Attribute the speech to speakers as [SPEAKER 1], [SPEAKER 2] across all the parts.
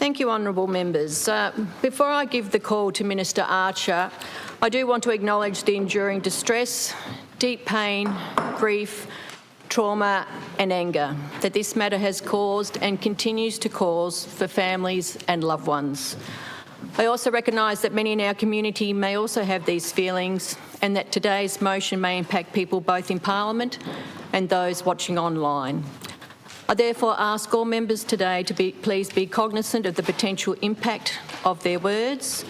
[SPEAKER 1] Thank you, honourable members. Before I give the call to Minister Archer, I do want to acknowledge the enduring distress, deep pain, grief, trauma and anger that this matter has caused and continues to cause for families and loved ones. I also recognise that many in our community may also have these feelings and that today's motion may impact people both in Parliament and those watching online. I therefore ask all members today to please be cognisant of the potential impact of their words,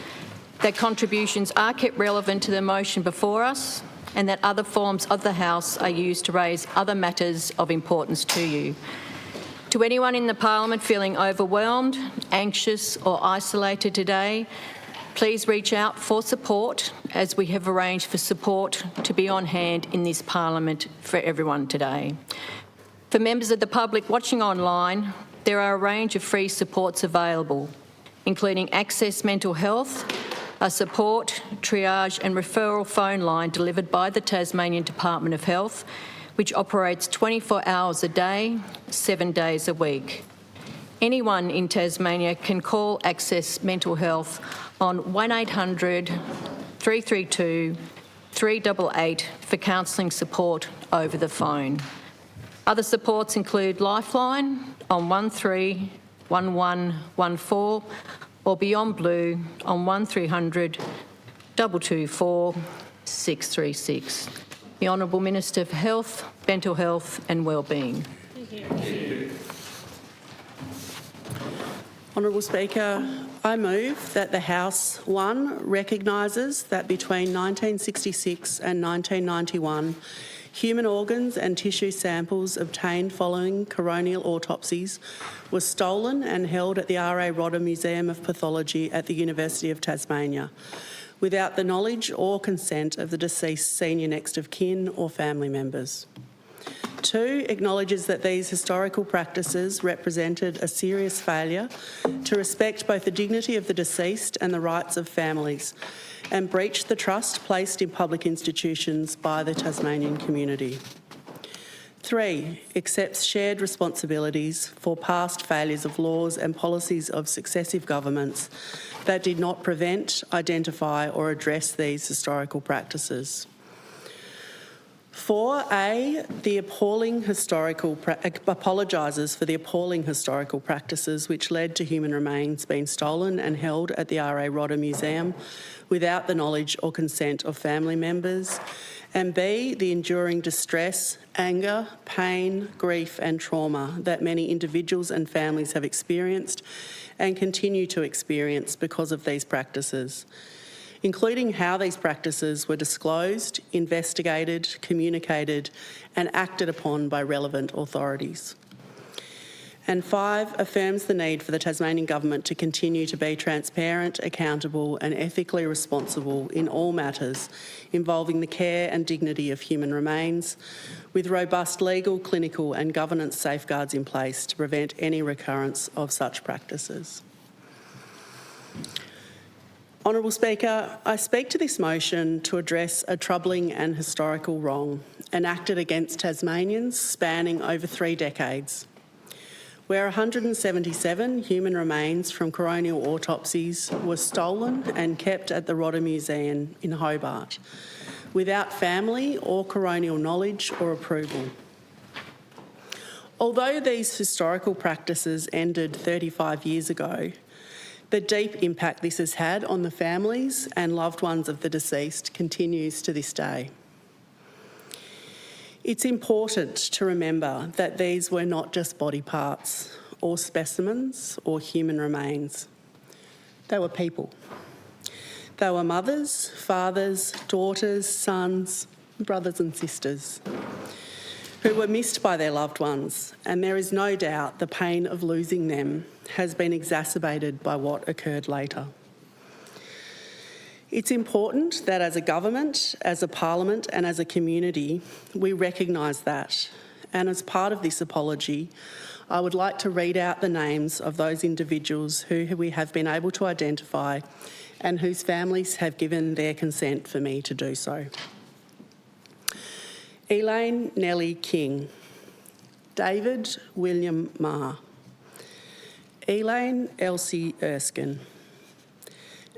[SPEAKER 1] that contributions are kept relevant to the motion before us, and that other forms of the House are used to raise other matters of importance to you. To anyone in the Parliament feeling overwhelmed, anxious or isolated today, please reach out for support, as we have arranged for support to be on hand in this Parliament for everyone today. For members of the public watching online, there are a range of free supports available, including Access Mental Health, a support, triage and referral phone line delivered by the Tasmanian Department of Health, which operates 24 hours a day, 7 days a week. Anyone in Tasmania can call Access Mental Health on 1800 332 388 for counselling support over the phone. Other supports include Lifeline on 131114 or Beyond Blue on 1300 224 636. The Honourable Minister for Health, Mental Health and Wellbeing.
[SPEAKER 2] Honourable Speaker, I move that the House, 1, recognises that between 1966 and 1991, human organs and tissue samples obtained following coronial autopsies were stolen and held at the R.A Rodda Museum of Pathology at the University of Tasmania, without the knowledge or consent of the deceased senior next of kin or family members. 2, acknowledges that these historical practices represented a serious failure to respect both the dignity of the deceased and the rights of families, and breached the trust placed in public institutions by the Tasmanian community. 3, accepts shared responsibilities for past failures of laws and policies of successive governments that did not prevent, identify or address these historical practices. 4A, apologises for the appalling historical practices which led to human remains being stolen and held at the R.A Rodda Museum without the knowledge or consent of family members. And B, the enduring distress, anger, pain, grief and trauma that many individuals and families have experienced and continue to experience because of these practices, including how these practices were disclosed, investigated, communicated and acted upon by relevant authorities. And 5, affirms the need for the Tasmanian Government to continue to be transparent, accountable and ethically responsible in all matters involving the care and dignity of human remains, with robust legal, clinical and governance safeguards in place to prevent any recurrence of such practices. Honourable Speaker, I speak to this motion to address a troubling and historical wrong enacted against Tasmanians spanning over 3 decades, where 177 human remains from coronial autopsies were stolen and kept at the Rodda Museum in Hobart, without family or coronial knowledge or approval. Although these historical practices ended 35 years ago, the deep impact this has had on the families and loved ones of the deceased continues to this day. It's important to remember that these were not just body parts or specimens or human remains. They were people. They were mothers, fathers, daughters, sons, brothers and sisters who were missed by their loved ones, and there is no doubt the pain of losing them has been exacerbated by what occurred later. It's important that as a government, as a parliament and as a community, we recognise that. And as part of this apology, I would like to read out the names of those individuals who we have been able to identify and whose families have given their consent for me to do so. Elaine Nellie King, David William Marr, Elaine Elsie Erskine,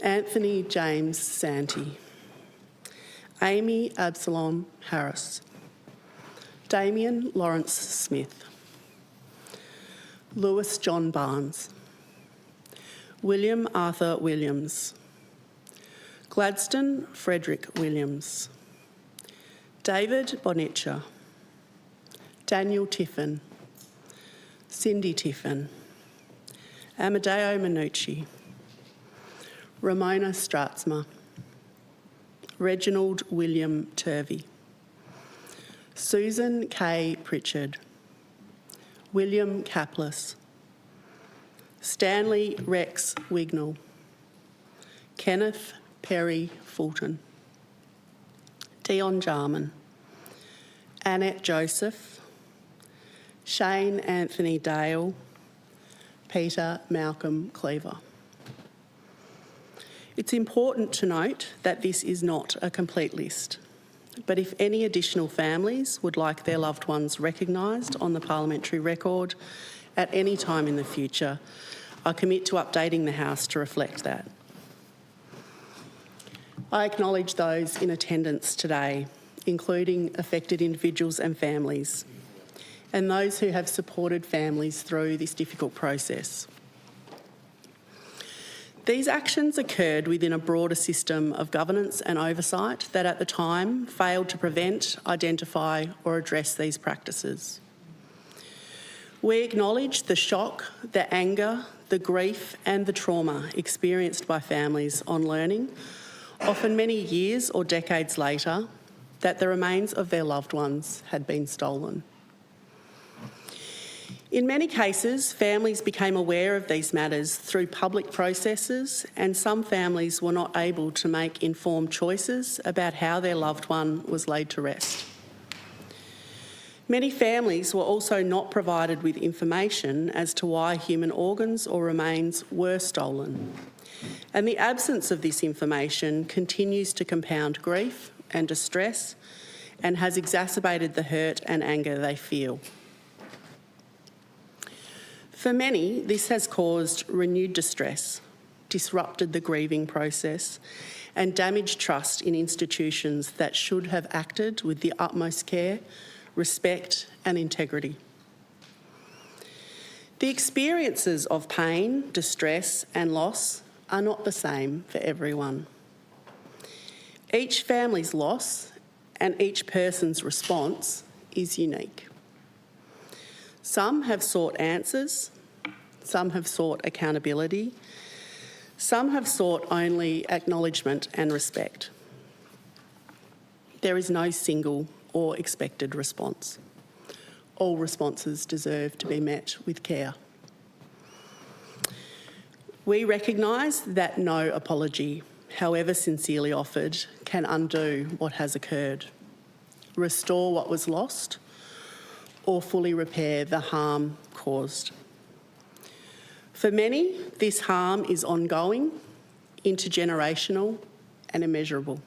[SPEAKER 2] Anthony James Santee, Amy Absalom Harris, Damien Lawrence Smith, Lewis John Barnes, William Arthur Williams, Gladstone Frederick Williams, David Bonniccia, Daniel Tiffin, Cindy Tiffin, Amadeo Minucci, Ramona Stratzma, Reginald William Turvey, Susan K. Pritchard, William Kaplis, Stanley Rex Wignall, Kenneth Perry Fulton, Dion Jarman, Annette Joseph, Shane Anthony Dale, Peter Malcolm Cleaver. It's important to note that this is not a complete list, but if any additional families would like their loved ones recognised on the parliamentary record at any time in the future, I commit to updating the House to reflect that. I acknowledge those in attendance today, including affected individuals and families, and those who have supported families through this difficult process. These actions occurred within a broader system of governance and oversight that at the time failed to prevent, identify or address these practices. We acknowledge the shock, the anger, the grief and the trauma experienced by families on learning, often many years or decades later, that the remains of their loved ones had been stolen. In many cases, families became aware of these matters through public processes, and some families were not able to make informed choices about how their loved one was laid to rest. Many families were also not provided with information as to why human organs or remains were stolen, and the absence of this information continues to compound grief and distress and has exacerbated the hurt and anger they feel. For many, this has caused renewed distress, disrupted the grieving process, and damaged trust in institutions that should have acted with the utmost care, respect, and integrity. The experiences of pain, distress, and loss are not the same for everyone. Each family's loss and each person's response is unique. Some have sought answers, some have sought accountability, some have sought only acknowledgement and respect. There is no single or expected response. All responses deserve to be met with care. We recognise that no apology, however sincerely offered, can undo what has occurred, restore what was lost, or fully repair the harm caused. For many, this harm is ongoing, intergenerational, and immeasurable.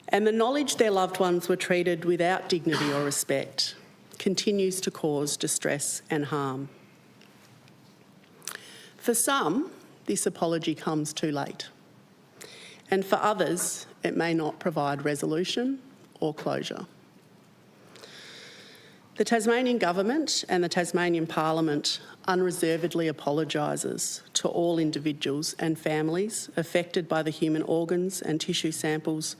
[SPEAKER 2] And the knowledge their loved ones were treated without dignity or respect continues to cause distress and harm. For some, this apology comes too late. And for others, it may not provide resolution or closure. The Tasmanian Government and the Tasmanian Parliament unreservedly apologises to all individuals and families affected by the human organs and tissue samples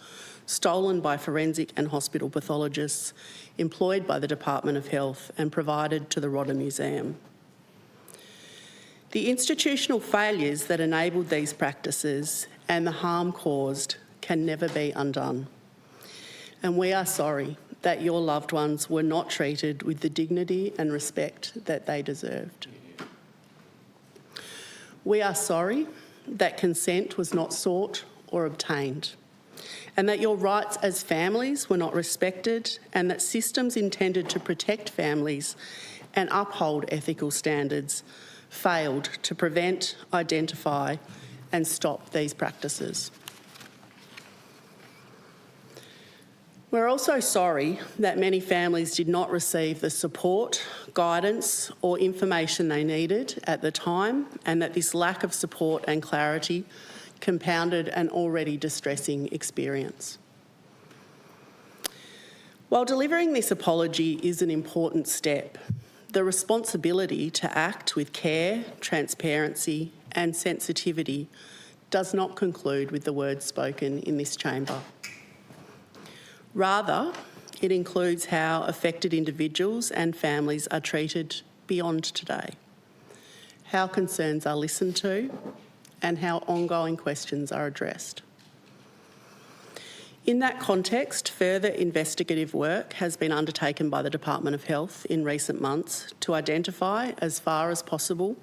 [SPEAKER 2] stolen by forensic and hospital pathologists employed by the Department of Health and provided to the Rodda Museum. The institutional failures that enabled these practices and the harm caused can never be undone. And we are sorry that your loved ones were not treated with the dignity and respect that they deserved. We are sorry that consent was not sought or obtained, and that your rights as families were not respected, and that systems intended to protect families and uphold ethical standards failed to prevent, identify and stop these practices. We're also sorry that many families did not receive the support, guidance or information they needed at the time, and that this lack of support and clarity compounded an already distressing experience. While delivering this apology is an important step, the responsibility to act with care, transparency and sensitivity does not conclude with the words spoken in this chamber. Rather, it includes how affected individuals and families are treated beyond today, how concerns are listened to, and how ongoing questions are addressed. In that context, further investigative work has been undertaken by the Department of Health in recent months to identify, as far as possible,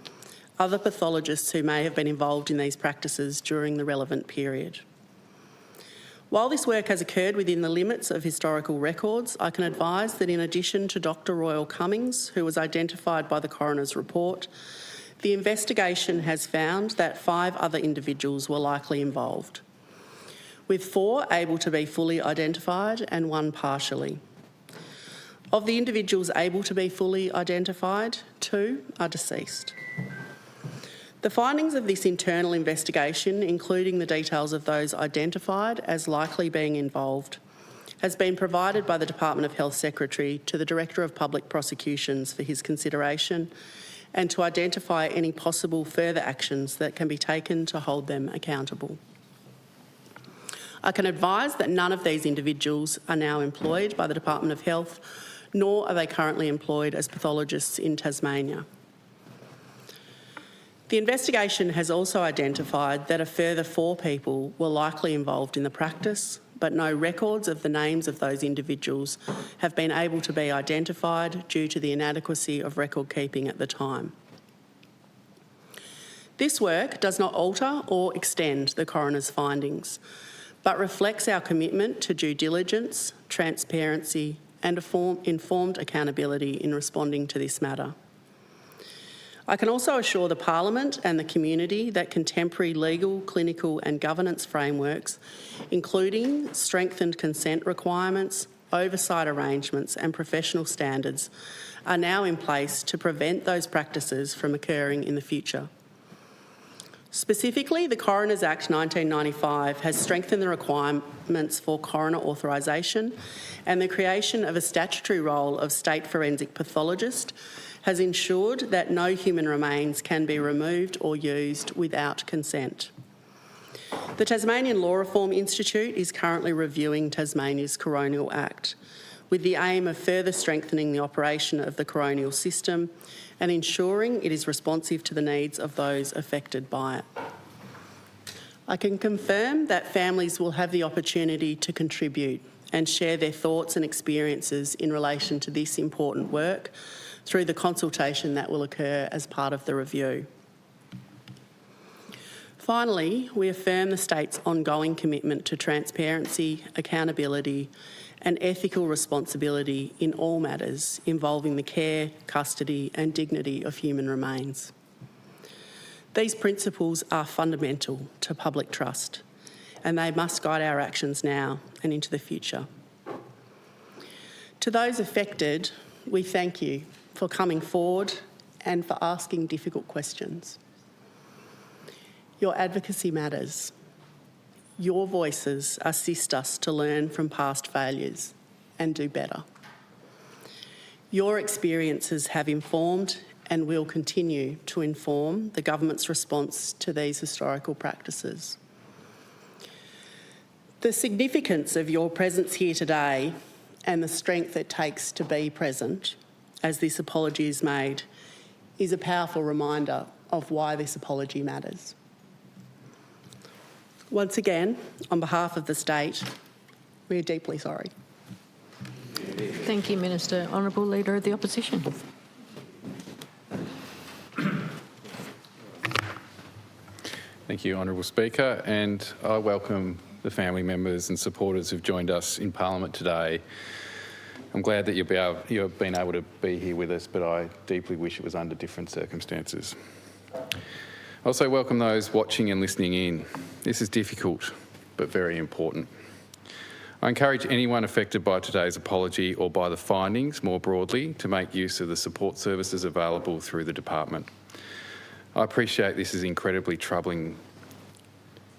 [SPEAKER 2] other pathologists who may have been involved in these practices during the relevant period. While this work has occurred within the limits of historical records, I can advise that in addition to Dr. Royal Cummings, who was identified by the coroner's report, the investigation has found that 5 other individuals were likely involved, with 4 able to be fully identified and 1 partially. Of the individuals able to be fully identified, 2 are deceased. The findings of this internal investigation, including the details of those identified as likely being involved, has been provided by the Department of Health Secretary to the Director of Public Prosecutions for his consideration and to identify any possible further actions that can be taken to hold them accountable. I can advise that none of these individuals are now employed by the Department of Health, nor are they currently employed as pathologists in Tasmania. The investigation has also identified that a further 4 people were likely involved in the practice, but no records of the names of those individuals have been able to be identified due to the inadequacy of record keeping at the time. This work does not alter or extend the coroner's findings, but reflects our commitment to due diligence, transparency and informed accountability in responding to this matter. I can also assure the Parliament and the community that contemporary legal, clinical and governance frameworks, including strengthened consent requirements, oversight arrangements and professional standards, are now in place to prevent those practices from occurring in the future. Specifically, the Coroners Act 1995 has strengthened the requirements for coroner authorisation, and the creation of a statutory role of state forensic pathologist has ensured that no human remains can be removed or used without consent. The Tasmanian Law Reform Institute is currently reviewing Tasmania's Coronial Act with the aim of further strengthening the operation of the coronial system and ensuring it is responsive to the needs of those affected by it. I can confirm that families will have the opportunity to contribute and share their thoughts and experiences in relation to this important work through the consultation that will occur as part of the review. Finally, we affirm the state's ongoing commitment to transparency, accountability and ethical responsibility in all matters involving the care, custody and dignity of human remains. These principles are fundamental to public trust, and they must guide our actions now and into the future. To those affected, we thank you for coming forward and for asking difficult questions. Your advocacy matters. Your voices assist us to learn from past failures and do better. Your experiences have informed and will continue to inform the government's response to these historical practices. The significance of your presence here today and the strength it takes to be present as this apology is made is a powerful reminder of why this apology matters. Once again, on behalf of the state, we are deeply sorry.
[SPEAKER 1] Thank you, Minister. Honourable Leader of the Opposition.
[SPEAKER 3] Thank you, Honourable Speaker, and I welcome the family members and supporters who've joined us in Parliament today. I'm glad that you've been able to be here with us, but I deeply wish it was under different circumstances. I also welcome those watching and listening in. This is difficult, but very important. I encourage anyone affected by today's apology or by the findings more broadly to make use of the support services available through the department. I appreciate this is incredibly troubling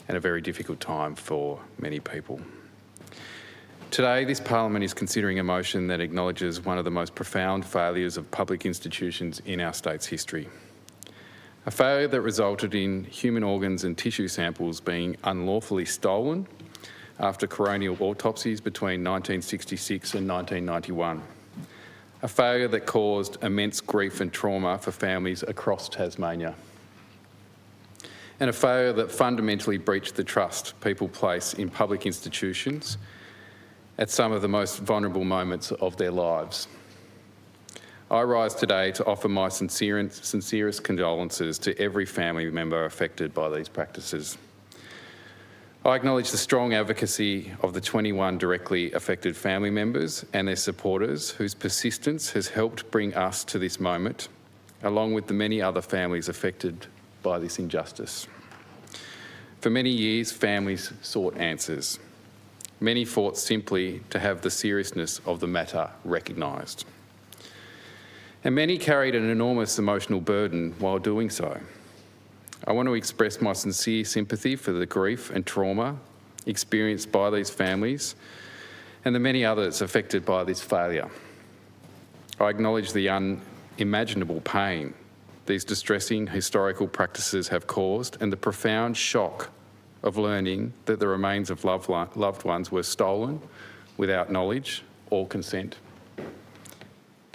[SPEAKER 3] and a very difficult time for many people. Today, this Parliament is considering a motion that acknowledges one of the most profound failures of public institutions in our state's history. A failure that resulted in human organs and tissue samples being unlawfully stolen after coronial autopsies between 1966 and 1991. A failure that caused immense grief and trauma for families across Tasmania. And a failure that fundamentally breached the trust people place in public institutions at some of the most vulnerable moments of their lives. I rise today to offer my sincerest condolences to every family member affected by these practices. I acknowledge the strong advocacy of the 21 directly affected family members and their supporters whose persistence has helped bring us to this moment, along with the many other families affected by this injustice. For many years, families sought answers. Many fought simply to have the seriousness of the matter recognised. And many carried an enormous emotional burden while doing so. I want to express my sincere sympathy for the grief and trauma experienced by these families and the many others affected by this failure. I acknowledge the unimaginable pain these distressing historical practices have caused and the profound shock of learning that the remains of loved ones were stolen without knowledge or consent.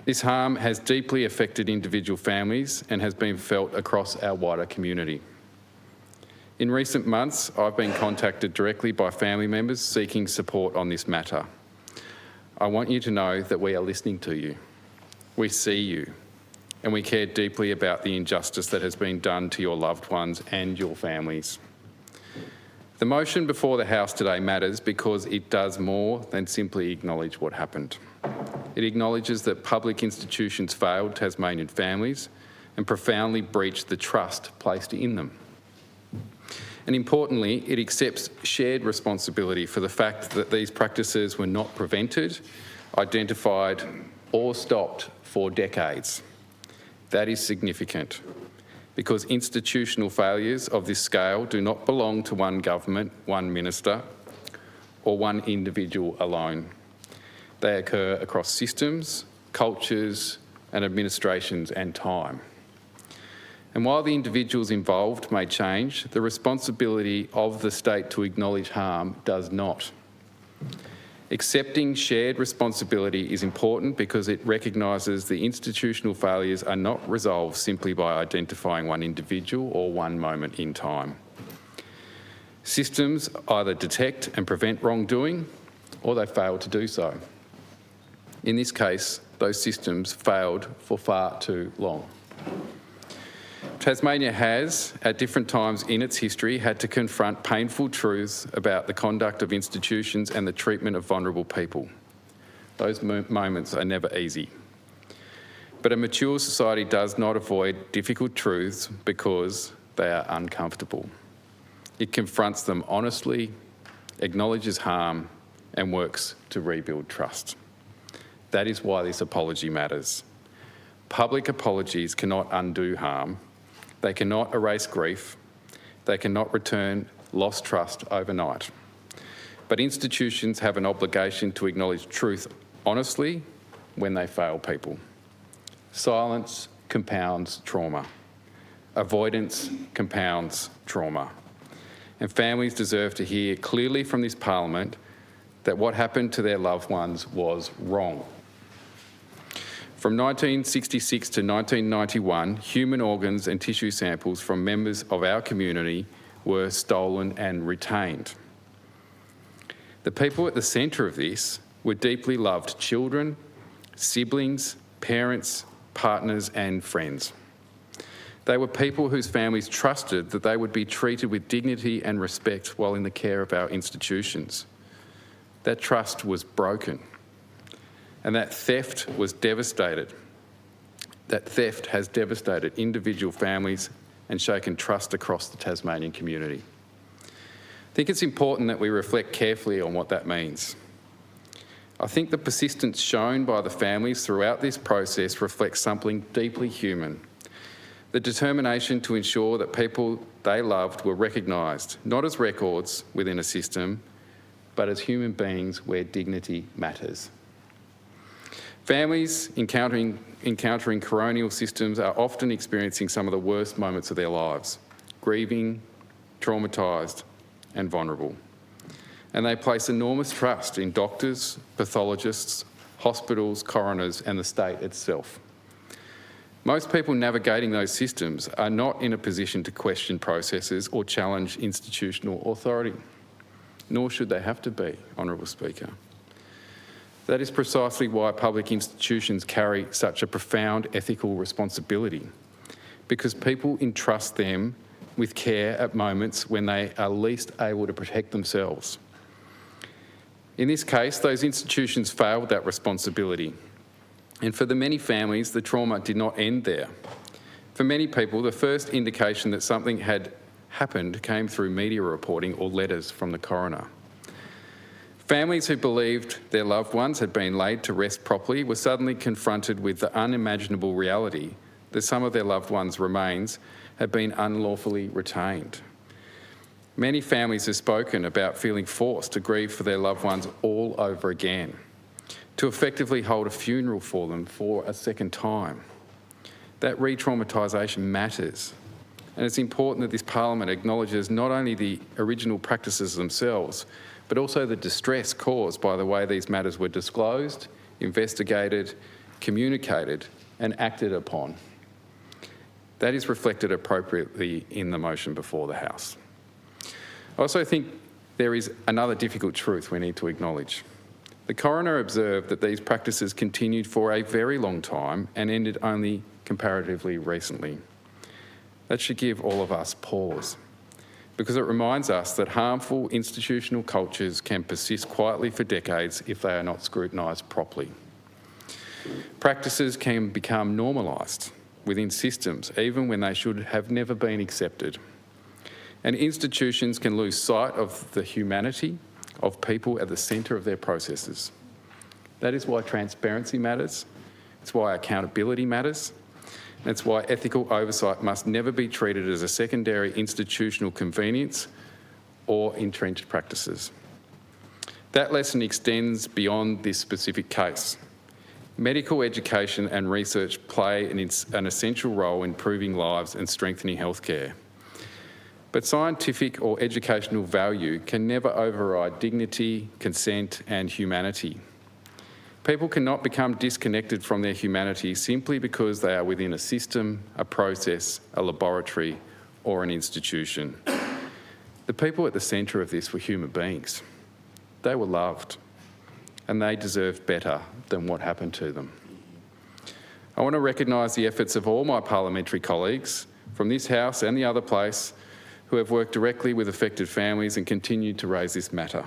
[SPEAKER 3] This harm has deeply affected individual families and has been felt across our wider community. In recent months, I've been contacted directly by family members seeking support on this matter. I want you to know that we are listening to you. We see you, and we care deeply about the injustice that has been done to your loved ones and your families. The motion before the House today matters because it does more than simply acknowledge what happened. It acknowledges that public institutions failed Tasmanian families and profoundly breached the trust placed in them. And importantly, it accepts shared responsibility for the fact that these practices were not prevented, identified or stopped for decades. That is significant because institutional failures of this scale do not belong to one government, one minister or one individual alone. They occur across systems, cultures and administrations and time. And while the individuals involved may change, the responsibility of the state to acknowledge harm does not. Accepting shared responsibility is important because it recognises the institutional failures are not resolved simply by identifying one individual or one moment in time. Systems either detect and prevent wrongdoing or they fail to do so. In this case, those systems failed for far too long. Tasmania has, at different times in its history, had to confront painful truths about the conduct of institutions and the treatment of vulnerable people. Those moments are never easy. But a mature society does not avoid difficult truths because they are uncomfortable. It confronts them honestly, acknowledges harm, and works to rebuild trust. That is why this apology matters. Public apologies cannot undo harm. They cannot erase grief. They cannot return lost trust overnight. But institutions have an obligation to acknowledge truth honestly when they fail people. Silence compounds trauma. Avoidance compounds trauma. And families deserve to hear clearly from this Parliament that what happened to their loved ones was wrong. From 1966 to 1991, human organs and tissue samples from members of our community were stolen and retained. The people at the centre of this were deeply loved children, siblings, parents, partners and friends. They were people whose families trusted that they would be treated with dignity and respect while in the care of our institutions. That trust was broken. And that theft was devastated. That theft has devastated individual families and shaken trust across the Tasmanian community. I think it's important that we reflect carefully on what that means. I think the persistence shown by the families throughout this process reflects something deeply human. The determination to ensure that people they loved were recognised, not as records within a system, but as human beings where dignity matters. Families encountering coronial systems are often experiencing some of the worst moments of their lives, grieving, traumatised and vulnerable. And they place enormous trust in doctors, pathologists, hospitals, coroners and the state itself. Most people navigating those systems are not in a position to question processes or challenge institutional authority, nor should they have to be, Honourable Speaker. That is precisely why public institutions carry such a profound ethical responsibility, because people entrust them with care at moments when they are least able to protect themselves. In this case, those institutions failed that responsibility. And for the many families, the trauma did not end there. For many people, the first indication that something had happened came through media reporting or letters from the coroner. Families who believed their loved ones had been laid to rest properly were suddenly confronted with the unimaginable reality that some of their loved ones' remains had been unlawfully retained. Many families have spoken about feeling forced to grieve for their loved ones all over again, to effectively hold a funeral for them for a second time. That re-traumatisation matters, and it's important that this Parliament acknowledges not only the original practices themselves, but also the distress caused by the way these matters were disclosed, investigated, communicated and acted upon. That is reflected appropriately in the motion before the House. I also think there is another difficult truth we need to acknowledge. The coroner observed that these practices continued for a very long time and ended only comparatively recently. That should give all of us pause, because it reminds us that harmful institutional cultures can persist quietly for decades if they are not scrutinised properly. Practices can become normalised within systems, even when they should have never been accepted. And institutions can lose sight of the humanity of people at the centre of their processes. That is why transparency matters, it's why accountability matters, and it's why ethical oversight must never be treated as a secondary institutional convenience or entrenched practices. That lesson extends beyond this specific case. Medical education and research play an essential role in improving lives and strengthening healthcare. But scientific or educational value can never override dignity, consent and humanity. People cannot become disconnected from their humanity simply because they are within a system, a process, a laboratory or an institution. The people at the centre of this were human beings. They were loved and they deserved better than what happened to them. I want to recognise the efforts of all my parliamentary colleagues from this House and the other place who have worked directly with affected families and continued to raise this matter.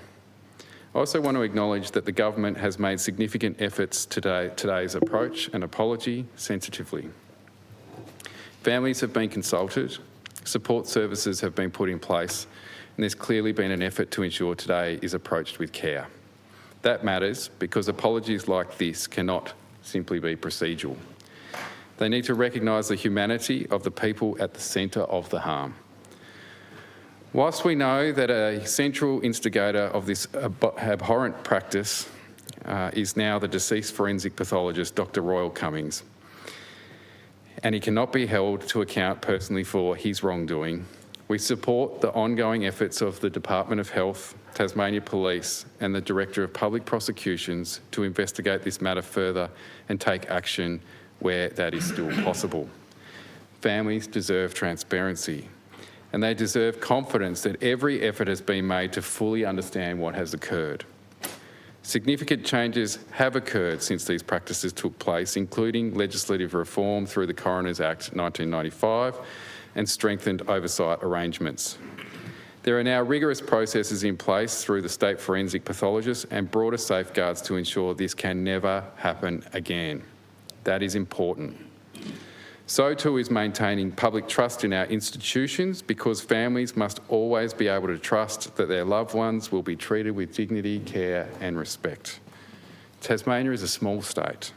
[SPEAKER 3] I also want to acknowledge that the government has made significant efforts today's approach and apology sensitively. Families have been consulted, support services have been put in place, and there's clearly been an effort to ensure today is approached with care. That matters because apologies like this cannot simply be procedural. They need to recognise the humanity of the people at the centre of the harm. Whilst we know that a central instigator of this abhorrent practice is now the deceased forensic pathologist, Dr. Royal Cummings, and he cannot be held to account personally for his wrongdoing, we support the ongoing efforts of the Department of Health, Tasmania Police and the Director of Public Prosecutions to investigate this matter further and take action where that is still possible. Families deserve transparency, and they deserve confidence that every effort has been made to fully understand what has occurred. Significant changes have occurred since these practices took place, including legislative reform through the Coroners Act 1995 and strengthened oversight arrangements. There are now rigorous processes in place through the state forensic pathologists and broader safeguards to ensure this can never happen again. That is important. So too is maintaining public trust in our institutions, because families must always be able to trust that their loved ones will be treated with dignity, care and respect. Tasmania is a small state.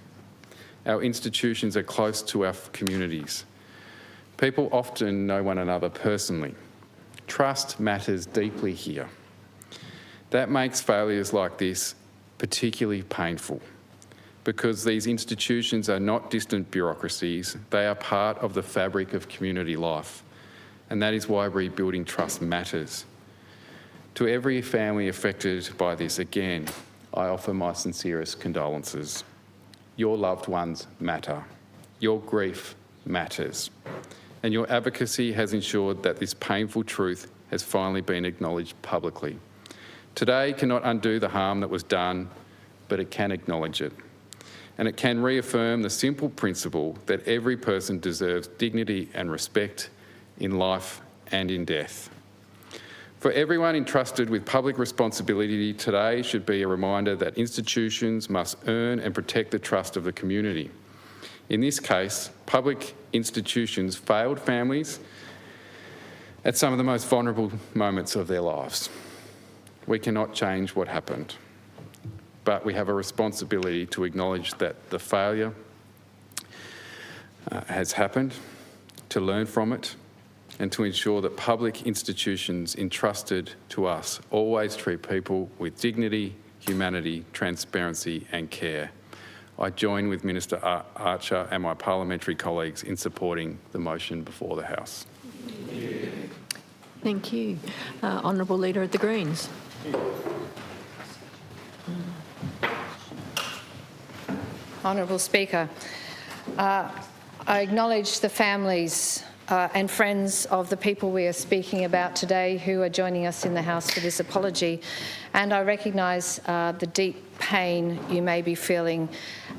[SPEAKER 3] Our institutions are close to our communities. People often know one another personally. Trust matters deeply here. That makes failures like this particularly painful because these institutions are not distant bureaucracies, they are part of the fabric of community life. And that is why rebuilding trust matters. To every family affected by this, again, I offer my sincerest condolences. Your loved ones matter. Your grief matters. And your advocacy has ensured that this painful truth has finally been acknowledged publicly. Today cannot undo the harm that was done, but it can acknowledge it. And it can reaffirm the simple principle that every person deserves dignity and respect in life and in death. For everyone entrusted with public responsibility, today should be a reminder that institutions must earn and protect the trust of the community. In this case, public institutions failed families at some of the most vulnerable moments of their lives. We cannot change what happened, but we have a responsibility to acknowledge that the failure has happened, to learn from it, and to ensure that public institutions entrusted to us always treat people with dignity, humanity, transparency and care. I join with Minister Archer and my parliamentary colleagues in supporting the motion before the House.
[SPEAKER 1] Thank you. Honourable Leader of the Greens.
[SPEAKER 4] Honourable Speaker, I acknowledge the families and friends of the people we are speaking about today who are joining us in the House for this apology, and I recognise the deep pain you may be feeling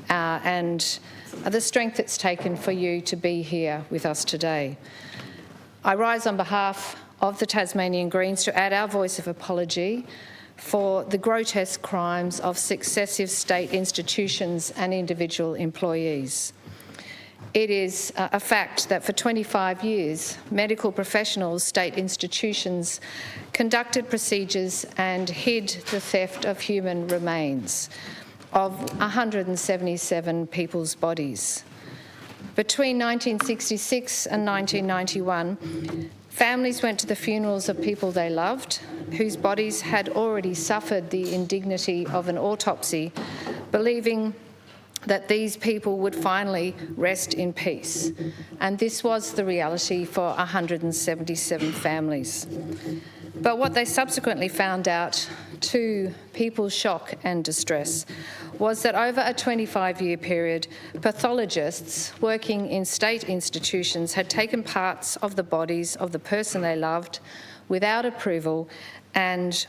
[SPEAKER 4] and the strength it's taken for you to be here with us today. I rise on behalf of the Tasmanian Greens to add our voice of apology for the grotesque crimes of successive state institutions and individual employees. It is a fact that for 25 years, medical professionals, state institutions conducted procedures and hid the theft of human remains of 177 people's bodies. Between 1966 and 1991, families went to the funerals of people they loved, whose bodies had already suffered the indignity of an autopsy, believing that these people would finally rest in peace. And this was the reality for 177 families. But what they subsequently found out, to people's shock and distress, was that over a 25-year period, pathologists working in state institutions had taken parts of the bodies of the person they loved without approval and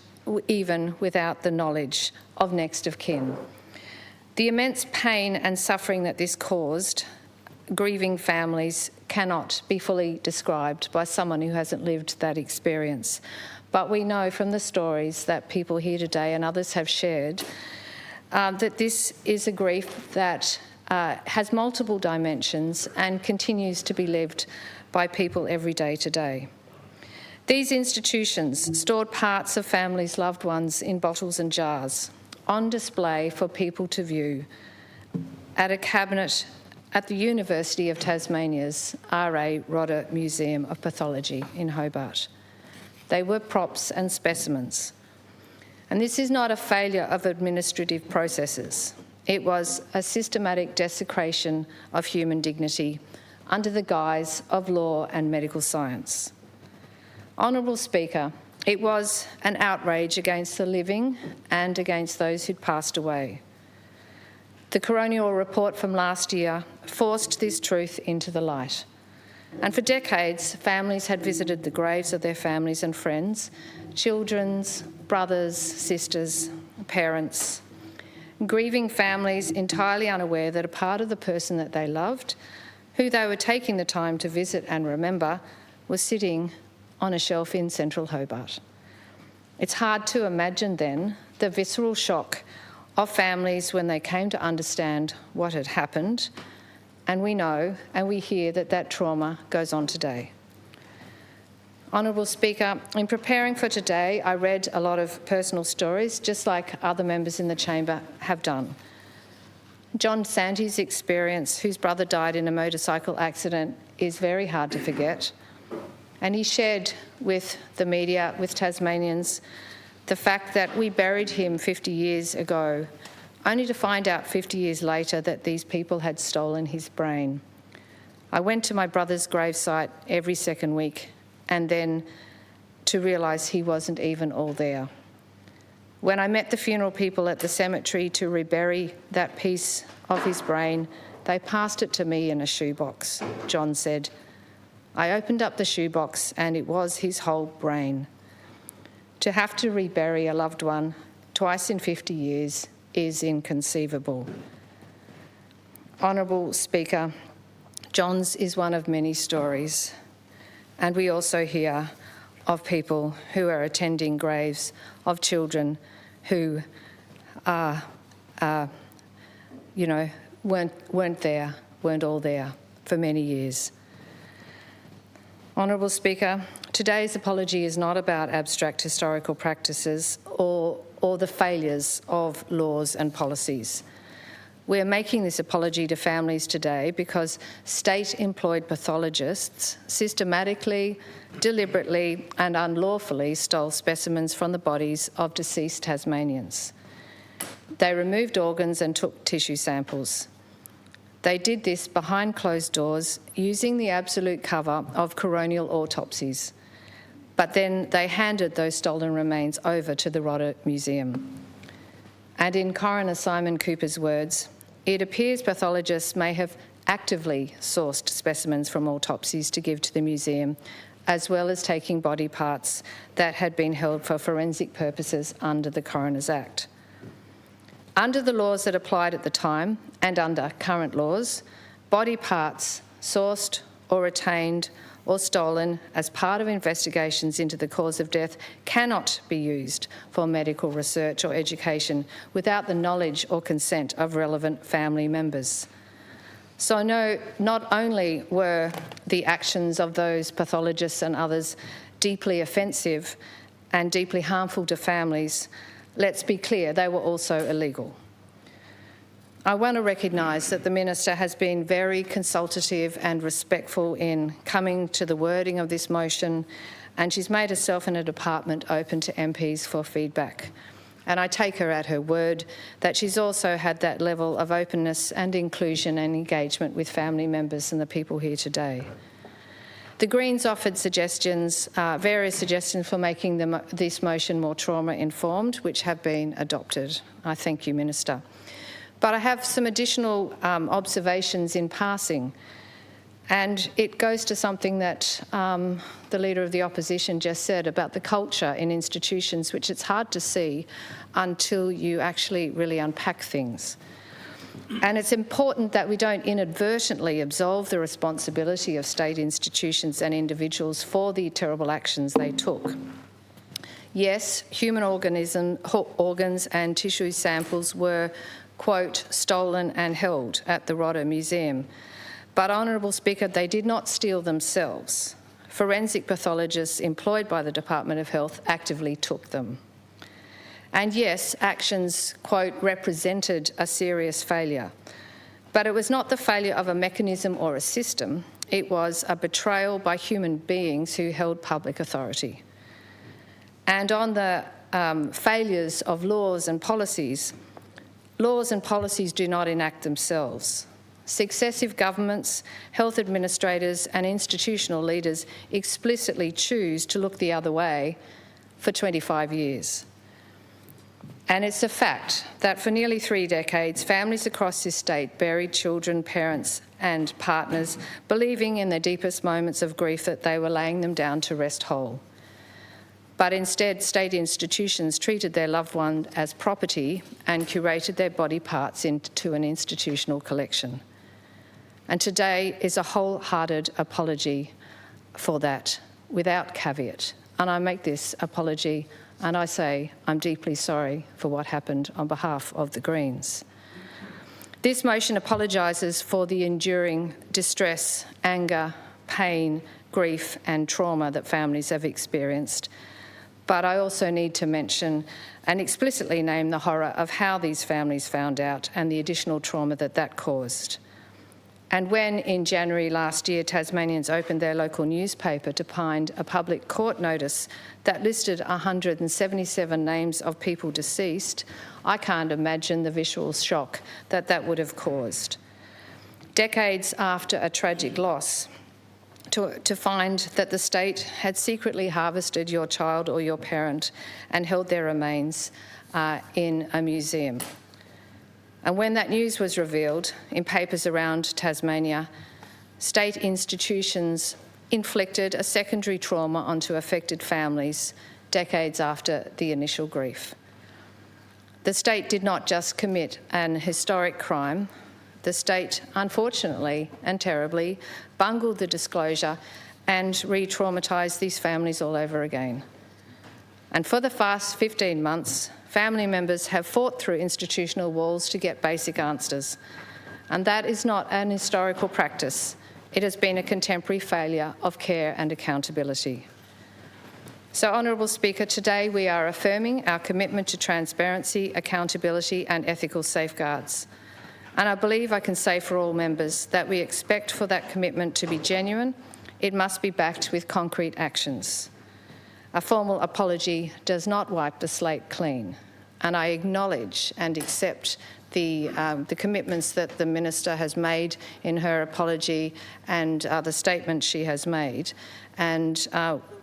[SPEAKER 4] even without the knowledge of next of kin. The immense pain and suffering that this caused grieving families cannot be fully described by someone who hasn't lived that experience. But we know from the stories that people here today and others have shared that this is a grief that has multiple dimensions and continues to be lived by people every day today. These institutions stored parts of families' loved ones in bottles and jars on display for people to view at a cabinet at the University of Tasmania's R.A Rodda Museum of Pathology in Hobart. They were props and specimens. And this is not a failure of administrative processes. It was a systematic desecration of human dignity under the guise of law and medical science. Honourable Speaker, it was an outrage against the living and against those who'd passed away. The coronial report from last year forced this truth into the light. And for decades, families had visited the graves of their families and friends, children's, brothers, sisters, parents, grieving families entirely unaware that a part of the person that they loved, who they were taking the time to visit and remember, was sitting on a shelf in central Hobart. It's hard to imagine then the visceral shock of families when they came to understand what had happened, and we know and we hear that that trauma goes on today. Honourable Speaker, in preparing for today, I read a lot of personal stories, just like other members in the chamber have done. John Sandy's experience, whose brother died in a motorcycle accident, is very hard to forget. And he shared with the media, with Tasmanians, the fact that we buried him 50 years ago, only to find out 50 years later that these people had stolen his brain. I went to my brother's gravesite every second week, and then to realise he wasn't even all there. When I met the funeral people at the cemetery to rebury that piece of his brain, they passed it to me in a shoebox, John said. I opened up the shoebox and it was his whole brain. To have to rebury a loved one twice in 50 years is inconceivable. Honourable Speaker, John's is one of many stories, and we also hear of people who are attending graves of children who weren't all there for many years. Honourable Speaker, today's apology is not about abstract historical practices or the failures of laws and policies. We're making this apology to families today because state-employed pathologists systematically, deliberately and unlawfully stole specimens from the bodies of deceased Tasmanians. They removed organs and took tissue samples. They did this behind closed doors using the absolute cover of coronial autopsies. But then they handed those stolen remains over to the Rodda Museum. And in Coroner Simon Cooper's words, it appears pathologists may have actively sourced specimens from autopsies to give to the museum, as well as taking body parts that had been held for forensic purposes under the Coroner's Act. Under the laws that applied at the time, and under current laws, body parts sourced or retained or stolen as part of investigations into the cause of death cannot be used for medical research or education without the knowledge or consent of relevant family members. So no, not only were the actions of those pathologists and others deeply offensive and deeply harmful to families, let's be clear, they were also illegal. I want to recognise that the Minister has been very consultative and respectful in coming to the wording of this motion, and she's made herself and her department open to MPs for feedback. And I take her at her word that she's also had that level of openness and inclusion and engagement with family members and the people here today. The Greens offered suggestions, various suggestions for making this motion more trauma-informed, which have been adopted. I thank you, Minister. But I have some additional observations in passing, and it goes to something that the Leader of the Opposition just said about the culture in institutions, which it's hard to see until you actually really unpack things. And it's important that we don't inadvertently absolve the responsibility of state institutions and individuals for the terrible actions they took. Yes, human organs and tissue samples were, quote, stolen and held at the Rodda Museum. But, Honourable Speaker, they did not steal themselves. Forensic pathologists employed by the Department of Health actively took them. And yes, actions, quote, represented a serious failure. But it was not the failure of a mechanism or a system. It was a betrayal by human beings who held public authority. And on the failures of laws and policies do not enact themselves. Successive governments, health administrators and institutional leaders explicitly choose to look the other way for 25 years. And it's a fact that for nearly 3 decades, families across this state buried children, parents and partners, believing in their deepest moments of grief that they were laying them down to rest whole. But instead, state institutions treated their loved one as property and curated their body parts into an institutional collection. And today is a wholehearted apology for that, without caveat. And I make this apology and I say I'm deeply sorry for what happened on behalf of the Greens. This motion apologises for the enduring distress, anger, pain, grief and trauma that families have experienced. But I also need to mention and explicitly name the horror of how these families found out and the additional trauma that that caused. And when, in January last year, Tasmanians opened their local newspaper to find a public court notice that listed 177 names of people deceased, I can't imagine the visual shock that that would have caused. Decades after a tragic loss, to find that the state had secretly harvested your child or your parent and held their remains in a museum. And when that news was revealed in papers around Tasmania, state institutions inflicted a secondary trauma onto affected families decades after the initial grief. The state did not just commit an historic crime. The state, unfortunately and terribly, bungled the disclosure and re-traumatised these families all over again. And for the past 15 months, family members have fought through institutional walls to get basic answers. And that is not an historical practice. It has been a contemporary failure of care and accountability. So, Honourable Speaker, today we are affirming our commitment to transparency, accountability and ethical safeguards. And I believe I can say for all members that we expect for that commitment to be genuine. It must be backed with concrete actions. A formal apology does not wipe the slate clean, and I acknowledge and accept the commitments that the Minister has made in her apology and the statement she has made. And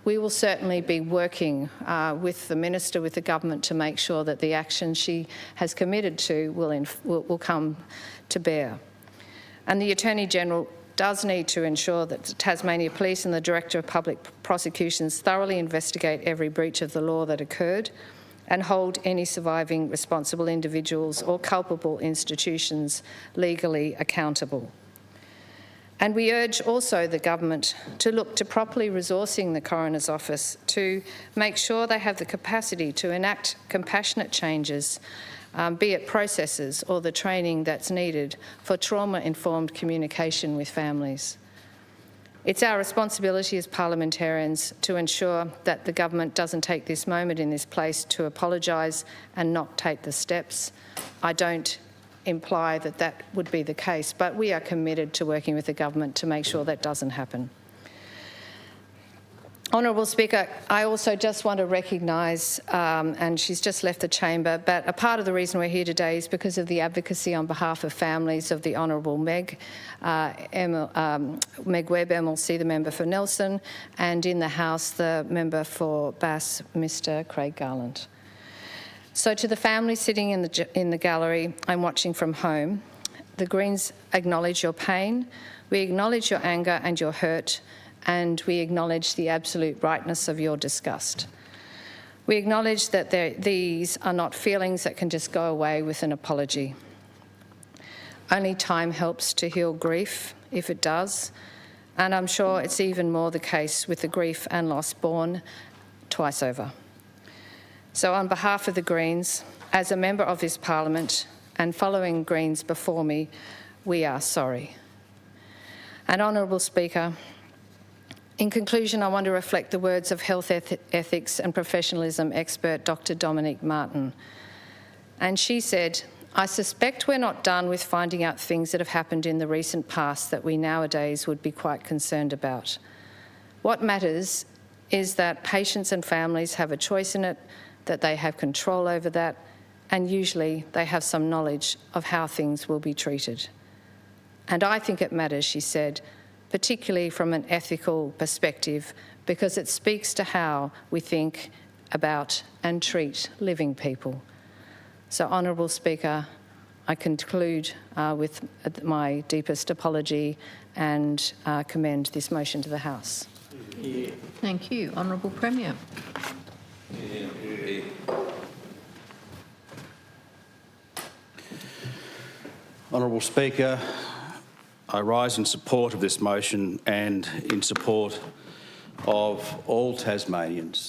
[SPEAKER 4] we will certainly be working with the Minister, with the government, to make sure that the action she has committed to will come to bear. And the Attorney-General does need to ensure that the Tasmania Police and the Director of Public Prosecutions thoroughly investigate every breach of the law that occurred and hold any surviving responsible individuals or culpable institutions legally accountable. And we urge also the government to look to properly resourcing the Coroner's Office to make sure they have the capacity to enact compassionate changes, be it processes or the training that's needed for trauma-informed communication with families. It's our responsibility as parliamentarians to ensure that the government doesn't take this moment in this place to apologise and not take the steps. I don't imply that that would be the case, but we are committed to working with the government to make sure that doesn't happen. Honourable Speaker, I also just want to recognise, and she's just left the chamber, but a part of the reason we're here today is because of the advocacy on behalf of families of the Honourable Meg Webb MLC, the member for Nelson, and in the House, the member for Bass, Mr Craig Garland. So to the families sitting in the gallery, I'm watching from home. The Greens acknowledge your pain, we acknowledge your anger and your hurt, and we acknowledge the absolute rightness of your disgust. We acknowledge that these are not feelings that can just go away with an apology. Only time helps to heal grief, if it does, and I'm sure it's even more the case with the grief and loss borne twice over. So on behalf of the Greens, as a member of this Parliament and following Greens before me, we are sorry. And Honourable Speaker, in conclusion, I want to reflect the words of health ethics and professionalism expert Dr Dominique Martin. And she said, "I suspect we're not done with finding out things that have happened in the recent past that we nowadays would be quite concerned about. What matters is that patients and families have a choice in it, that they have control over that, and usually they have some knowledge of how things will be treated. And I think it matters," she said, "particularly from an ethical perspective, because it speaks to how we think about and treat living people." So, Honourable Speaker, I conclude with my deepest apology and commend this motion to the House.
[SPEAKER 1] Thank you. Honourable Premier.
[SPEAKER 5] Honourable Speaker, I rise in support of this motion and in support of all Tasmanian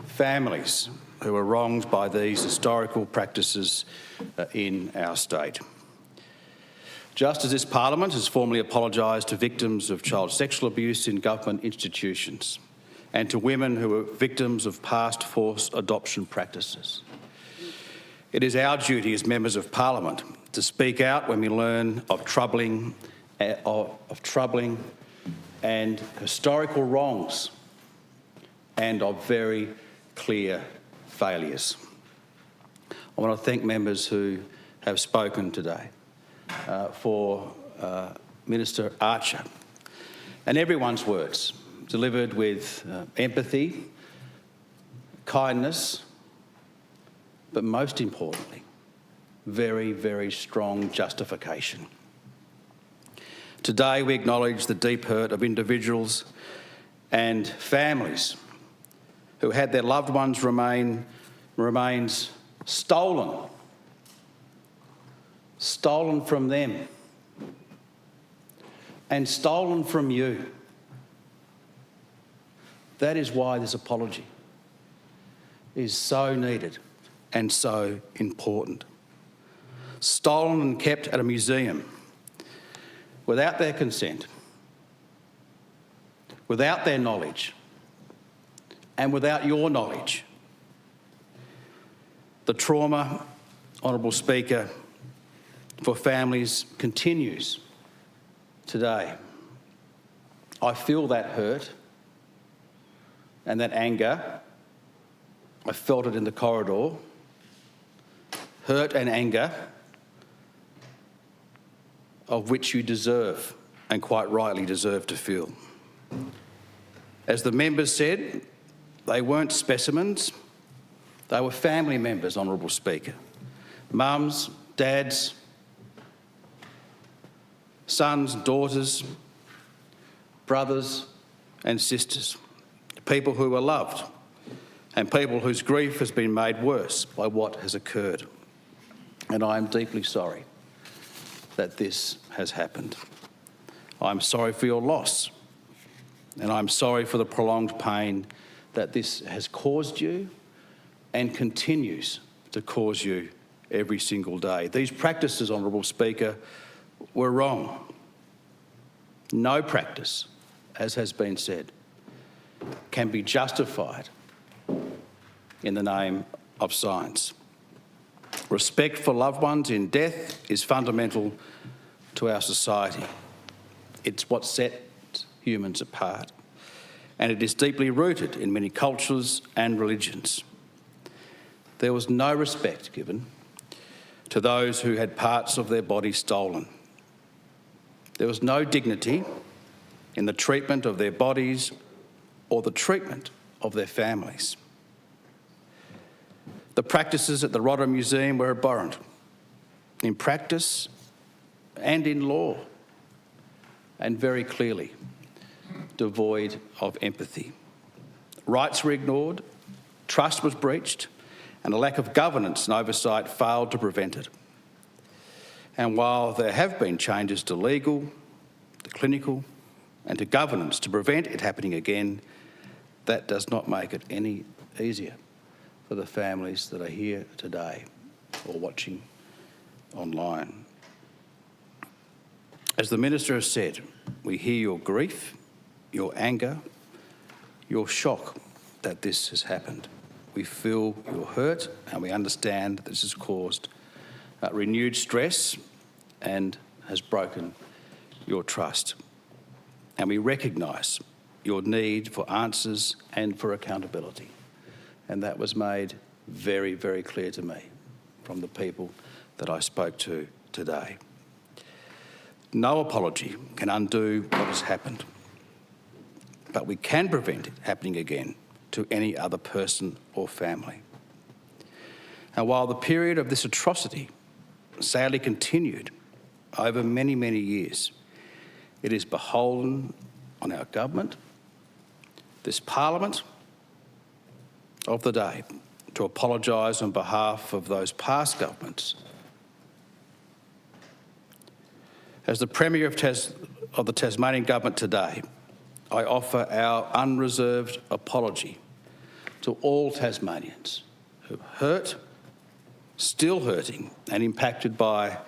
[SPEAKER 5] families who are wronged by these historical practices in our state. Just as this Parliament has formally apologised to victims of child sexual abuse in government institutions, and to women who are victims of past forced adoption practices. It is our duty as members of Parliament to speak out when we learn of troubling and historical wrongs and of very clear failures. I want to thank members who have spoken today for Minister Archer, and everyone's words delivered with empathy, kindness, but most importantly, very, very strong justification. Today we acknowledge the deep hurt of individuals and families who had their loved ones' remains stolen from them and stolen from you. That is why this apology is so needed and so important. Stolen and kept at a museum without their consent, without their knowledge, and without your knowledge. The trauma, Honourable Speaker, for families continues today. I feel that hurt and that anger. I felt it in the corridor. Hurt and anger of which you deserve, and quite rightly deserve, to feel. As the members said, they weren't specimens, they were family members, Honourable Speaker. Mums, dads, sons, daughters, brothers and sisters. People who were loved and people whose grief has been made worse by what has occurred. And I am deeply sorry that this has happened. I'm sorry for your loss, and I'm sorry for the prolonged pain that this has caused you and continues to cause you every single day. These practices, Honourable Speaker, were wrong. No practice, as has been said, can be justified in the name of science. Respect for loved ones in death is fundamental to our society. It's what sets humans apart, and it is deeply rooted in many cultures and religions. There was no respect given to those who had parts of their body stolen. There was no dignity in the treatment of their bodies or the treatment of their families. The practices at the Rodda Museum were abhorrent in practice and in law, and very clearly devoid of empathy. Rights were ignored, trust was breached, and a lack of governance and oversight failed to prevent it. And while there have been changes to legal, to clinical, and to governance to prevent it happening again, that does not make it any easier for the families that are here today or watching online. As the Minister has said, we hear your grief, your anger, your shock that this has happened. We feel your hurt, and we understand that this has caused renewed stress and has broken your trust. And we recognise your need for answers and for accountability. And that was made very, very clear to me from the people that I spoke to today. No apology can undo what has happened, but we can prevent it happening again to any other person or family. And while the period of this atrocity sadly continued over many, many years, it is beholden on our government, this Parliament of the day, to apologise on behalf of those past governments. As the Premier of the Tasmanian Government today, I offer our unreserved apology to all Tasmanians who hurt, still hurting, and impacted by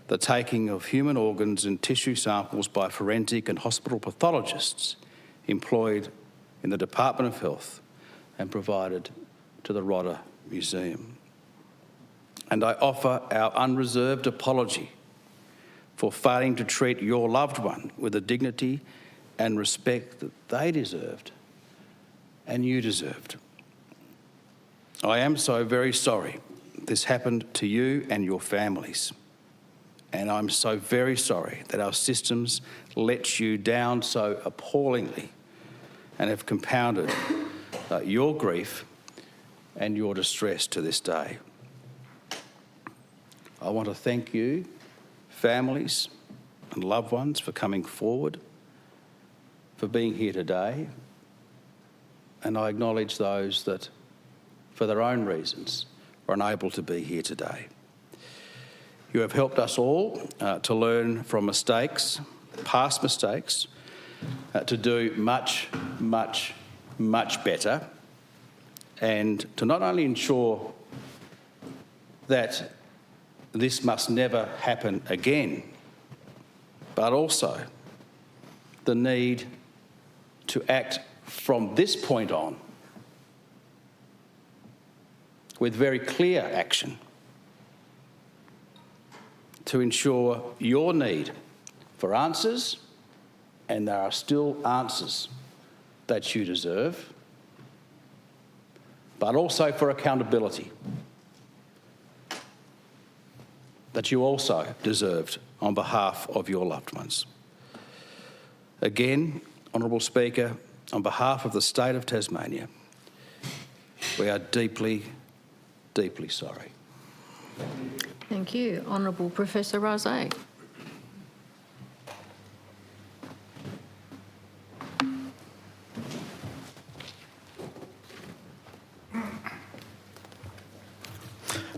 [SPEAKER 5] the taking of human organs and tissue samples by forensic and hospital pathologists employed in the Department of Health and provided to the Rodda Museum. And I offer our unreserved apology for failing to treat your loved one with the dignity and respect that they deserved and you deserved. I am so very sorry this happened to you and your families. And I'm so very sorry that our systems let you down so appallingly and have compounded your grief and your distress to this day. I want to thank you, families and loved ones, for coming forward, for being here today. And I acknowledge those that, for their own reasons, are unable to be here today. You have helped us all to learn from mistakes, past mistakes, to do much, much, much better, and to not only ensure that this must never happen again, but also the need to act from this point on with very clear action to ensure your need for answers, and there are still answers that you deserve, but also for accountability that you also deserved on behalf of your loved ones. Again, Honourable Speaker, on behalf of the State of Tasmania, we are deeply, deeply sorry.
[SPEAKER 1] Thank you. Honourable Professor Rose.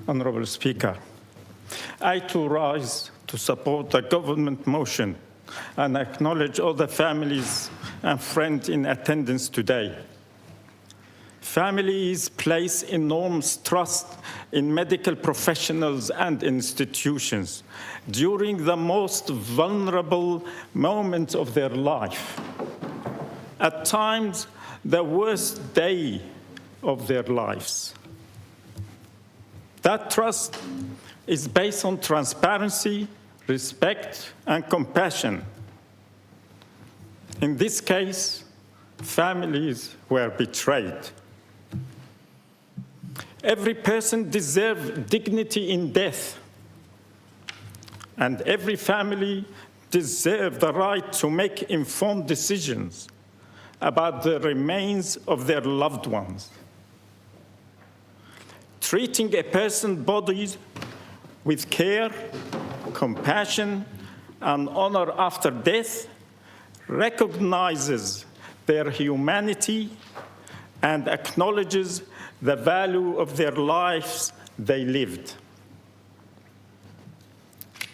[SPEAKER 6] Honourable Speaker, I too rise to support the government motion and acknowledge all the families and friends in attendance today. Families place enormous trust in medical professionals and institutions during the most vulnerable moments of their life, at times the worst day of their lives. That trust is based on transparency, respect, and compassion. In this case, families were betrayed. Every person deserves dignity in death, and every family deserves the right to make informed decisions about the remains of their loved ones. Treating a person's body with care, compassion, and honor after death recognizes their humanity and acknowledges the value of their lives they lived.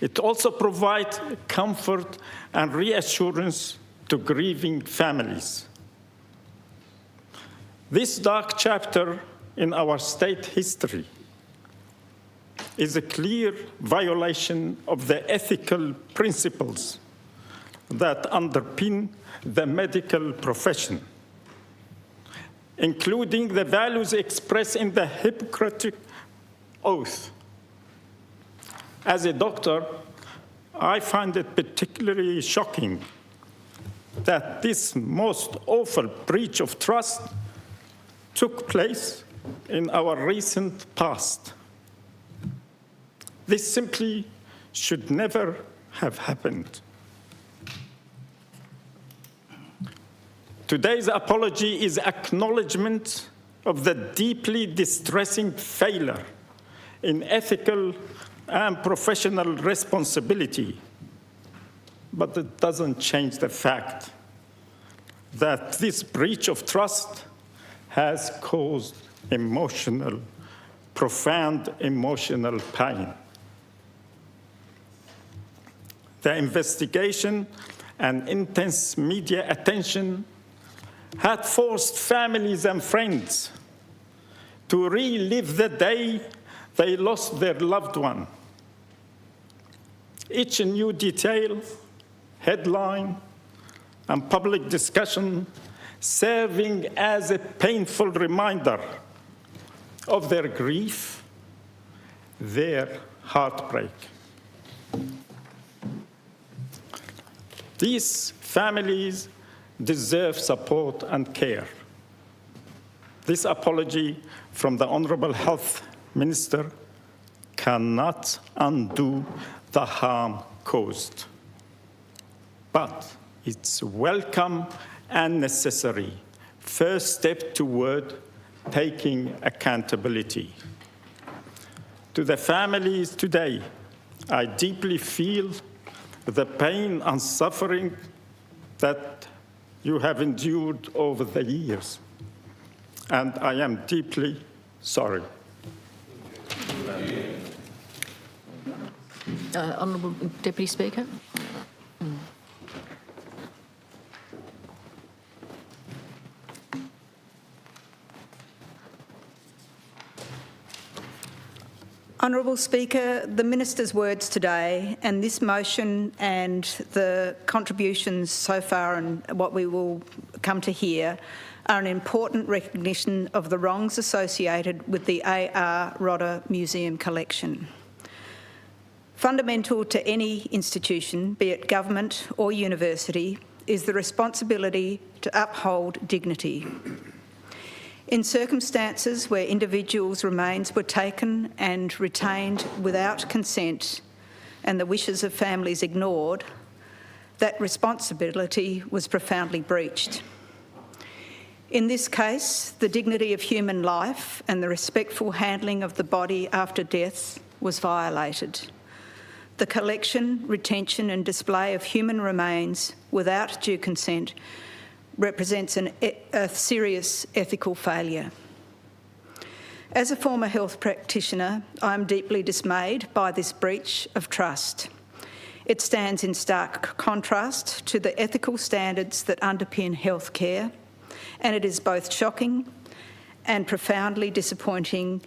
[SPEAKER 6] It also provides comfort and reassurance to grieving families. This dark chapter in our state history is a clear violation of the ethical principles that underpin the medical profession, including the values expressed in the Hippocratic Oath. As a doctor, I find it particularly shocking that this most awful breach of trust took place in our recent past. This simply should never have happened. Today's apology is acknowledgement of the deeply distressing failure in ethical and professional responsibility, but it doesn't change the fact that this breach of trust has caused profound emotional pain. The investigation and intense media attention had forced families and friends to relive the day they lost their loved one. Each new detail, headline, and public discussion serving as a painful reminder of their grief, their heartbreak. These families deserve support and care. This apology from the Honourable Health Minister cannot undo the harm caused, but it's welcome and necessary first step toward taking accountability. To the families today, I deeply feel the pain and suffering that you have endured over the years, and I am deeply sorry.
[SPEAKER 1] Honourable Deputy Speaker.
[SPEAKER 7] Honourable Speaker, the Minister's words today and this motion and the contributions so far and what we will come to hear are an important recognition of the wrongs associated with the R.A Rodda Museum collection. Fundamental to any institution, be it government or university, is the responsibility to uphold dignity. In circumstances where individuals' remains were taken and retained without consent and the wishes of families ignored, that responsibility was profoundly breached. In this case, the dignity of human life and the respectful handling of the body after death was violated. The collection, retention and display of human remains without due consent represents a serious ethical failure. As a former health practitioner, I am deeply dismayed by this breach of trust. It stands in stark contrast to the ethical standards that underpin healthcare, and it is both shocking and profoundly disappointing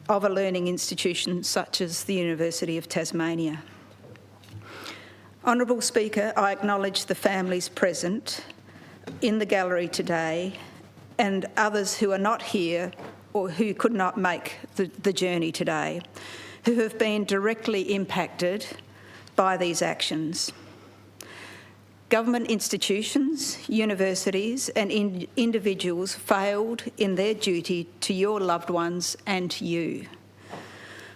[SPEAKER 7] of a learning institution such as the University of Tasmania. Honourable Speaker, I acknowledge the families present in the gallery today and others who are not here or who could not make the journey today, who have been directly impacted by these actions. Government institutions, universities and individuals failed in their duty to your loved ones and to you.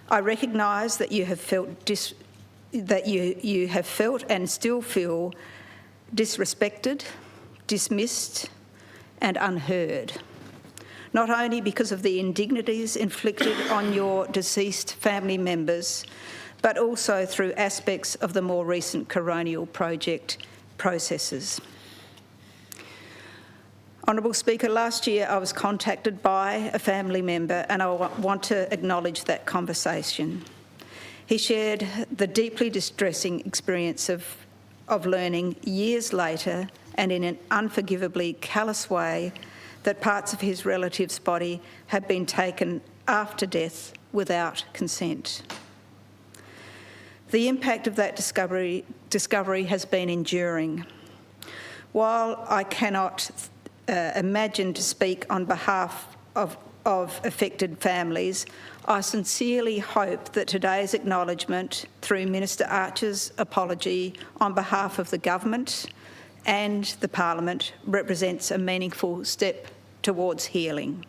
[SPEAKER 7] I recognise that you have felt you have felt and still feel disrespected, dismissed and unheard, not only because of the indignities inflicted on your deceased family members, but also through aspects of the more recent coronial project processes. Honourable Speaker, last year I was contacted by a family member and I want to acknowledge that conversation. He shared the deeply distressing experience of learning years later and in an unforgivably callous way that parts of his relative's body had been taken after death without consent. The impact of that discovery has been enduring. While I cannot imagine to speak on behalf of affected families, I sincerely hope that today's acknowledgement through Minister Archer's apology on behalf of the government and the Parliament represents a meaningful step towards healing.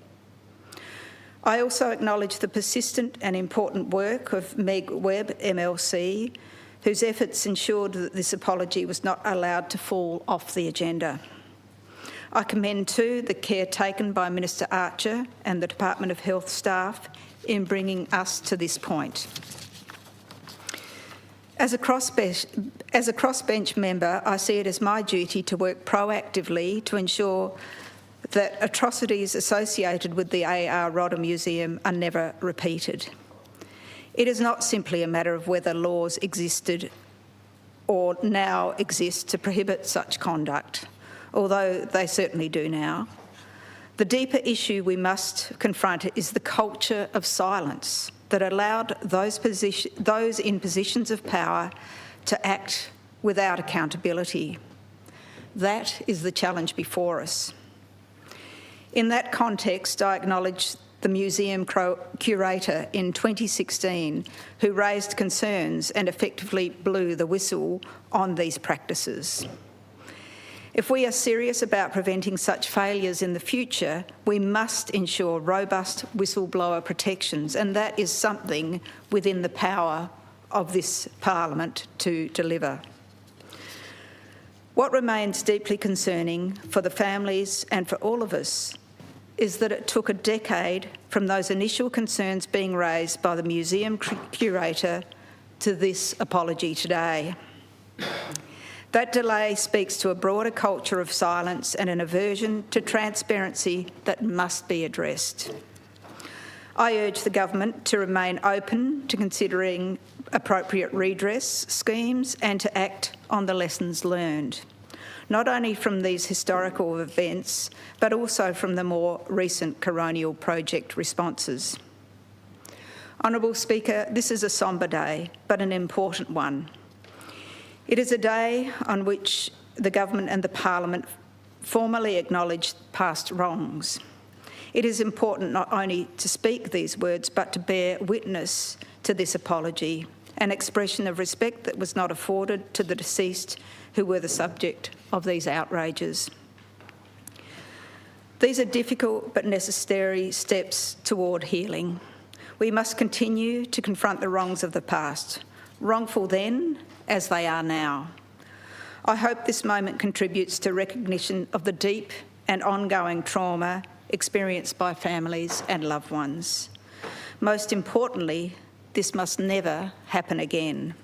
[SPEAKER 7] I also acknowledge the persistent and important work of Meg Webb MLC, whose efforts ensured that this apology was not allowed to fall off the agenda. I commend too the care taken by Minister Archer and the Department of Health staff in bringing us to this point. As a crossbench member, I see it as my duty to work proactively to ensure that atrocities associated with the R.A Rodda Museum are never repeated. It is not simply a matter of whether laws existed or now exist to prohibit such conduct, although they certainly do now. The deeper issue we must confront is the culture of silence that allowed those in positions of power to act without accountability. That is the challenge before us. In that context, I acknowledge the museum curator in 2016 who raised concerns and effectively blew the whistle on these practices. If we are serious about preventing such failures in the future, we must ensure robust whistleblower protections, and that is something within the power of this Parliament to deliver. What remains deeply concerning for the families and for all of us is that it took a decade from those initial concerns being raised by the museum curator to this apology today. That delay speaks to a broader culture of silence and an aversion to transparency that must be addressed. I urge the government to remain open to considering appropriate redress schemes and to act on the lessons learned, not only from these historical events, but also from the more recent coronial project responses. Honourable Speaker, this is a sombre day, but an important one. It is a day on which the government and the Parliament formally acknowledge past wrongs. It is important not only to speak these words, but to bear witness to this apology, an expression of respect that was not afforded to the deceased who were the subject of these outrages. These are difficult but necessary steps toward healing. We must continue to confront the wrongs of the past, wrongful then as they are now. I hope this moment contributes to recognition of the deep and ongoing trauma experienced by families and loved ones. Most importantly, this must never happen again.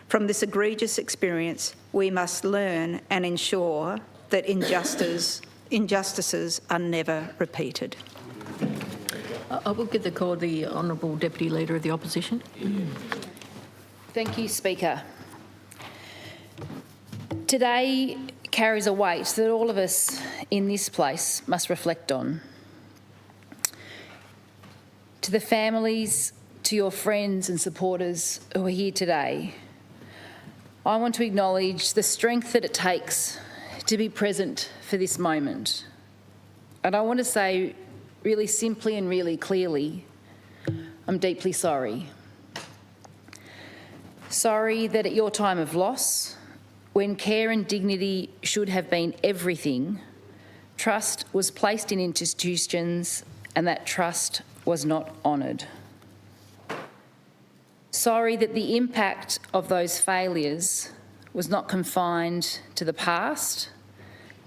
[SPEAKER 7] From this egregious experience, we must learn and ensure that injustices are never repeated.
[SPEAKER 1] I will give the call to the Honourable Deputy Leader of the Opposition.
[SPEAKER 4] Thank you, Speaker. Today carries a weight that all of us in this place must reflect on. To the families, to your friends and supporters who are here today, I want to acknowledge the strength that it takes to be present for this moment. And I want to say really simply and really clearly, I'm deeply sorry. Sorry that at your time of loss, when care and dignity should have been everything, trust was placed in institutions and that trust was not honoured. Sorry that the impact of those failures was not confined to the past,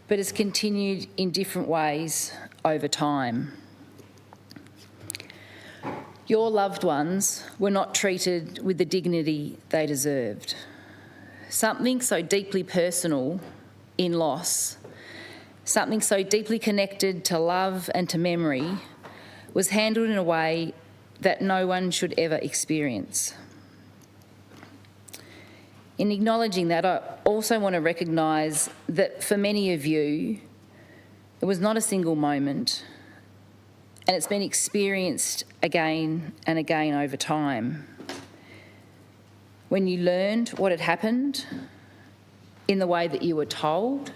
[SPEAKER 4] but has continued in different ways over time. Your loved ones were not treated with the dignity they deserved. Something so deeply personal in loss, something so deeply connected to love and to memory, was handled in a way that no one should ever experience. In acknowledging that, I also want to recognise that for many of you, it was not a single moment, and it's been experienced again and again over time. When you learned what had happened, in the way that you were told,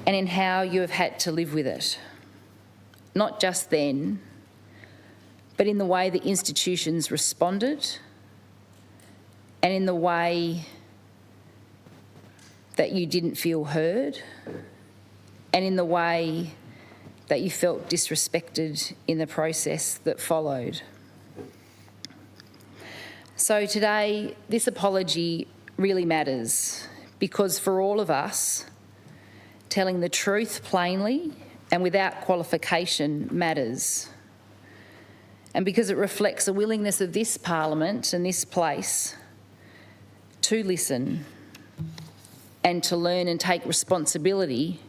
[SPEAKER 4] and in how you have had to live with it. Not just then, but in the way the institutions responded, and in the way that you didn't feel heard, and in the way that you felt disrespected in the process that followed. So today, this apology really matters because for all of us, telling the truth plainly and without qualification matters. And because it reflects a willingness of this Parliament and this place to listen and to learn and take responsibility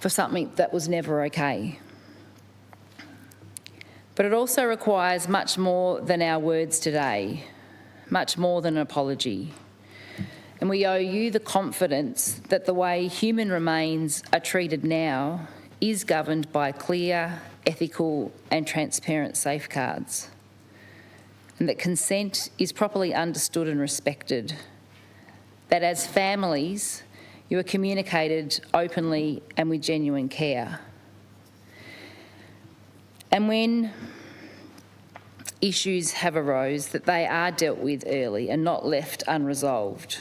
[SPEAKER 4] for something that was never okay. But it also requires much more than our words today, much more than an apology. And we owe you the confidence that the way human remains are treated now is governed by clear, ethical and transparent safeguards, and that consent is properly understood and respected, that as families you are communicated openly and with genuine care.
[SPEAKER 8] And when issues have arose, that they are dealt with early and not left unresolved.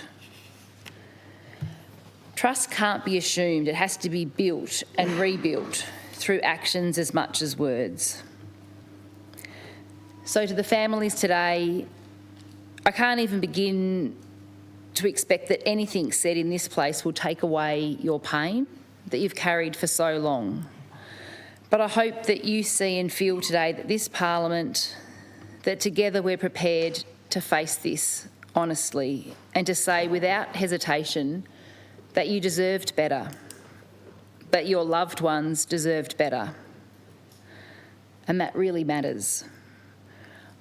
[SPEAKER 8] Trust can't be assumed, it has to be built and rebuilt through actions as much as words. So to the families today, I can't even begin to expect that anything said in this place will take away your pain that you've carried for so long. But I hope that you see and feel today that this Parliament, that together we're prepared to face this honestly and to say without hesitation that you deserved better, that your loved ones deserved better. And that really matters.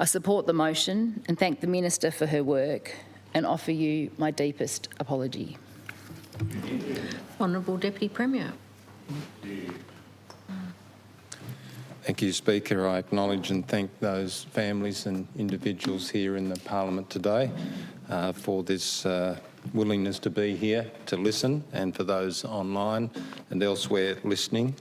[SPEAKER 8] I support the motion and thank the Minister for her work and offer you my deepest apology.
[SPEAKER 1] Honourable Deputy Premier.
[SPEAKER 9] Thank you, Speaker. I acknowledge and thank those families and individuals here in the Parliament today for this willingness to be here to listen, and for those online and elsewhere listening.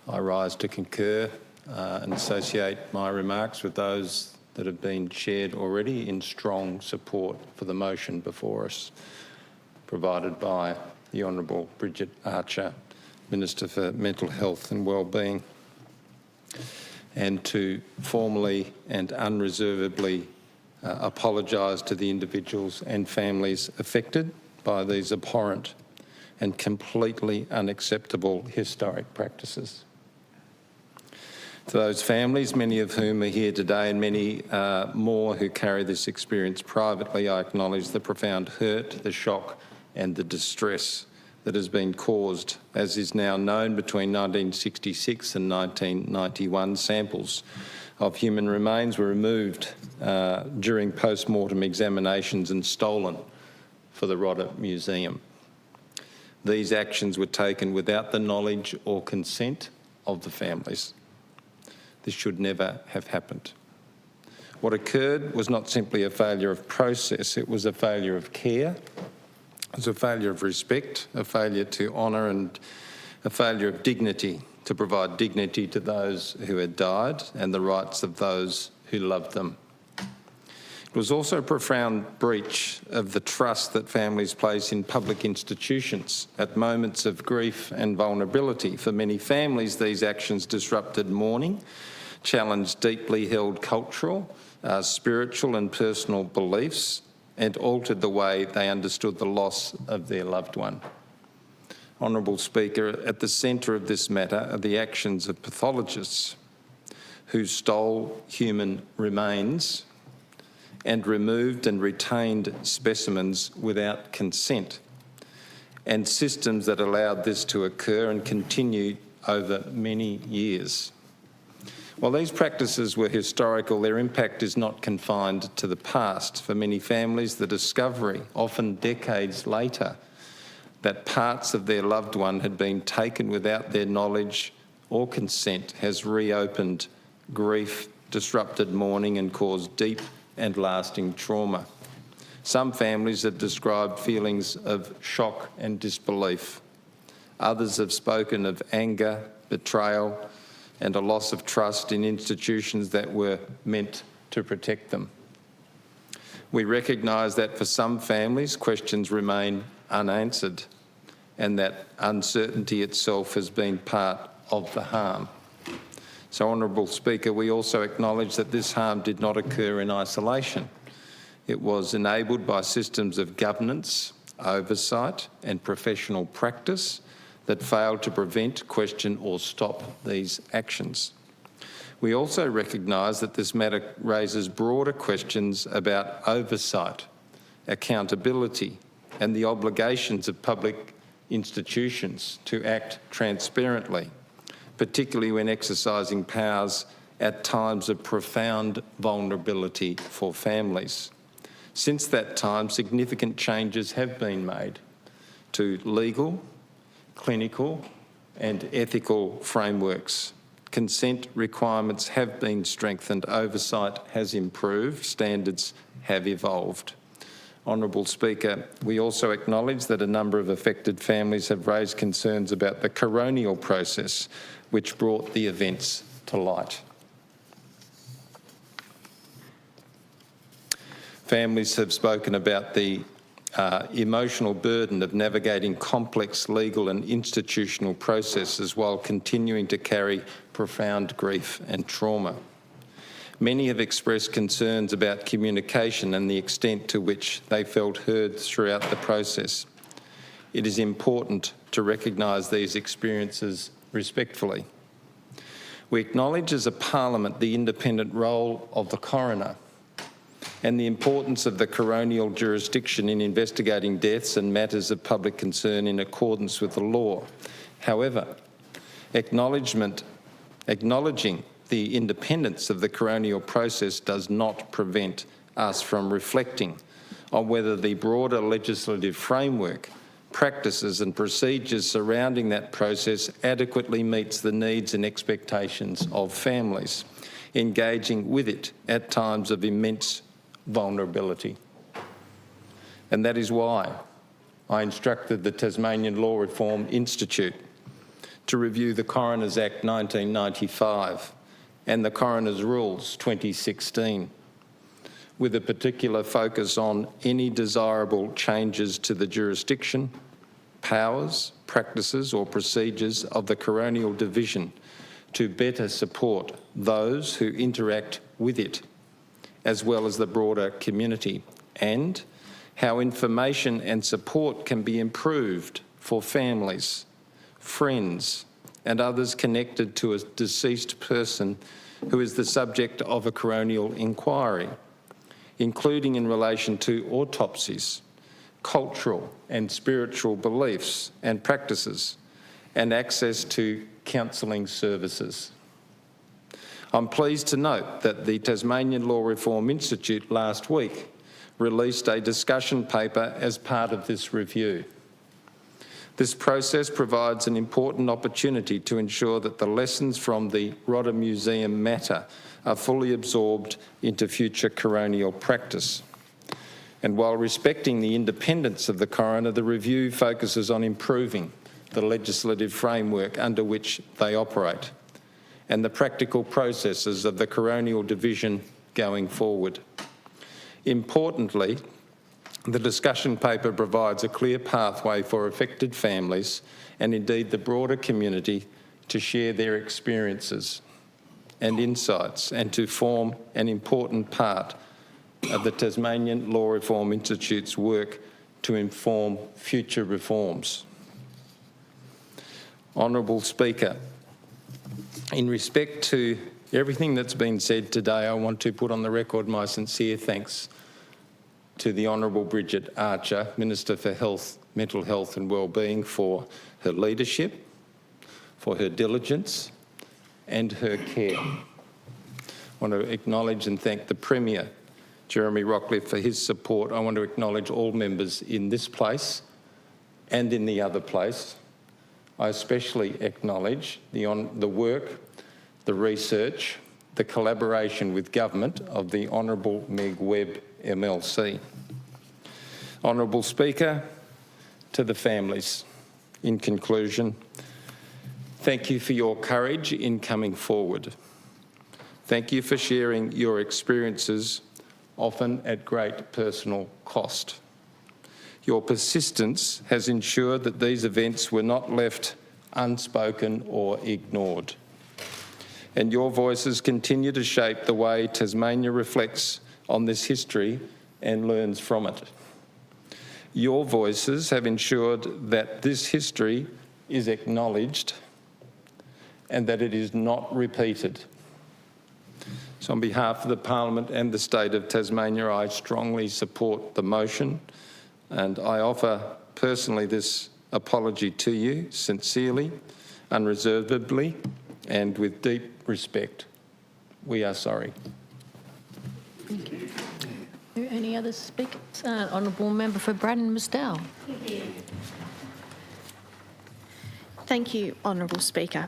[SPEAKER 9] I rise to concur and associate my remarks with those that have been shared already in strong support for the motion before us, provided by the Honourable Bridget Archer, Minister for Mental Health and Wellbeing, and to formally and unreservedly apologise to the individuals and families affected by these abhorrent and completely unacceptable historic practices. To those families, many of whom are here today and many more who carry this experience privately, I acknowledge the profound hurt, the shock and the distress that has been caused. As is now known, between 1966 and 1991, samples of human remains were removed during post-mortem examinations and stolen for the Rodda Museum. These actions were taken without the knowledge or consent of the families. This should never have happened. What occurred was not simply a failure of process, it was a failure of care, it was a failure of respect, a failure to honour, and a failure of dignity, to provide dignity to those who had died and the rights of those who loved them. It was also a profound breach of the trust that families place in public institutions at moments of grief and vulnerability. For many families, these actions disrupted mourning, challenged deeply held cultural, spiritual and personal beliefs, and altered the way they understood the loss of their loved one. Honourable Speaker, at the centre of this matter are the actions of pathologists who stole human remains and removed and retained specimens without consent, and systems that allowed this to occur and continue over many years. While these practices were historical, their impact is not confined to the past. For many families, the discovery, often decades later, that parts of their loved one had been taken without their knowledge or consent has reopened grief, disrupted mourning and caused deep and lasting trauma. Some families have described feelings of shock and disbelief. Others have spoken of anger, betrayal, and a loss of trust in institutions that were meant to protect them. We recognise that for some families, questions remain unanswered, and that uncertainty itself has been part of the harm. So, Honourable Speaker, we also acknowledge that this harm did not occur in isolation. It was enabled by systems of governance, oversight and professional practice that failed to prevent, question or stop these actions. We also recognise that this matter raises broader questions about oversight, accountability and the obligations of public institutions to act transparently, particularly when exercising powers at times of profound vulnerability for families. Since that time, significant changes have been made to legal, clinical and ethical frameworks. Consent requirements have been strengthened, oversight has improved, standards have evolved. Honourable Speaker, we also acknowledge that a number of affected families have raised concerns about the coronial process which brought the events to light. Families have spoken about the emotional burden of navigating complex legal and institutional processes while continuing to carry profound grief and trauma. Many have expressed concerns about communication and the extent to which they felt heard throughout the process. It is important to recognise these experiences respectfully. We acknowledge as a Parliament the independent role of the coroner and the importance of the coronial jurisdiction in investigating deaths and matters of public concern in accordance with the law. However, acknowledging the independence of the coronial process does not prevent us from reflecting on whether the broader legislative framework, practices and procedures surrounding that process adequately meets the needs and expectations of families engaging with it at times of immense vulnerability. And that is why I instructed the Tasmanian Law Reform Institute to review the Coroners Act 1995 and the Coroners Rules 2016, with a particular focus on any desirable changes to the jurisdiction, powers, practices or procedures of the coronial division to better support those who interact with it, as well as the broader community, and how information and support can be improved for families, friends, and others connected to a deceased person who is the subject of a coronial inquiry, including in relation to autopsies, cultural and spiritual beliefs and practices, and access to counselling services. I'm pleased to note that the Tasmanian Law Reform Institute last week released a discussion paper as part of this review. This process provides an important opportunity to ensure that the lessons from the Rodda Museum matter are fully absorbed into future coronial practice. And while respecting the independence of the coroner, the review focuses on improving the legislative framework under which they operate and the practical processes of the coronial division going forward. Importantly, the discussion paper provides a clear pathway for affected families and indeed the broader community to share their experiences and insights and to form an important part of the Tasmanian Law Reform Institute's work to inform future reforms. Honourable Speaker, in respect to everything that's been said today, I want to put on the record my sincere thanks to the Honourable Bridget Archer, Minister for Health, Mental Health and Wellbeing, for her leadership, for her diligence and her care. I want to acknowledge and thank the Premier, Jeremy Rockliff, for his support. I want to acknowledge all members in this place and in the other place. I especially acknowledge the work, the research, the collaboration with government of the Honourable Meg Webb MLC. Honourable Speaker, to the families, in conclusion, thank you for your courage in coming forward. Thank you for sharing your experiences, often at great personal cost. Your persistence has ensured that these events were not left unspoken or ignored. And your voices continue to shape the way Tasmania reflects on this history and learns from it. Your voices have ensured that this history is acknowledged and that it is not repeated. So on behalf of the Parliament and the State of Tasmania, I strongly support the motion, and I offer personally this apology to you sincerely, unreservedly, and with deep respect. We are sorry.
[SPEAKER 1] Thank you. Are there any other speakers? Honourable Member for Braddon-Musdale.
[SPEAKER 10] Thank you, Honourable Speaker.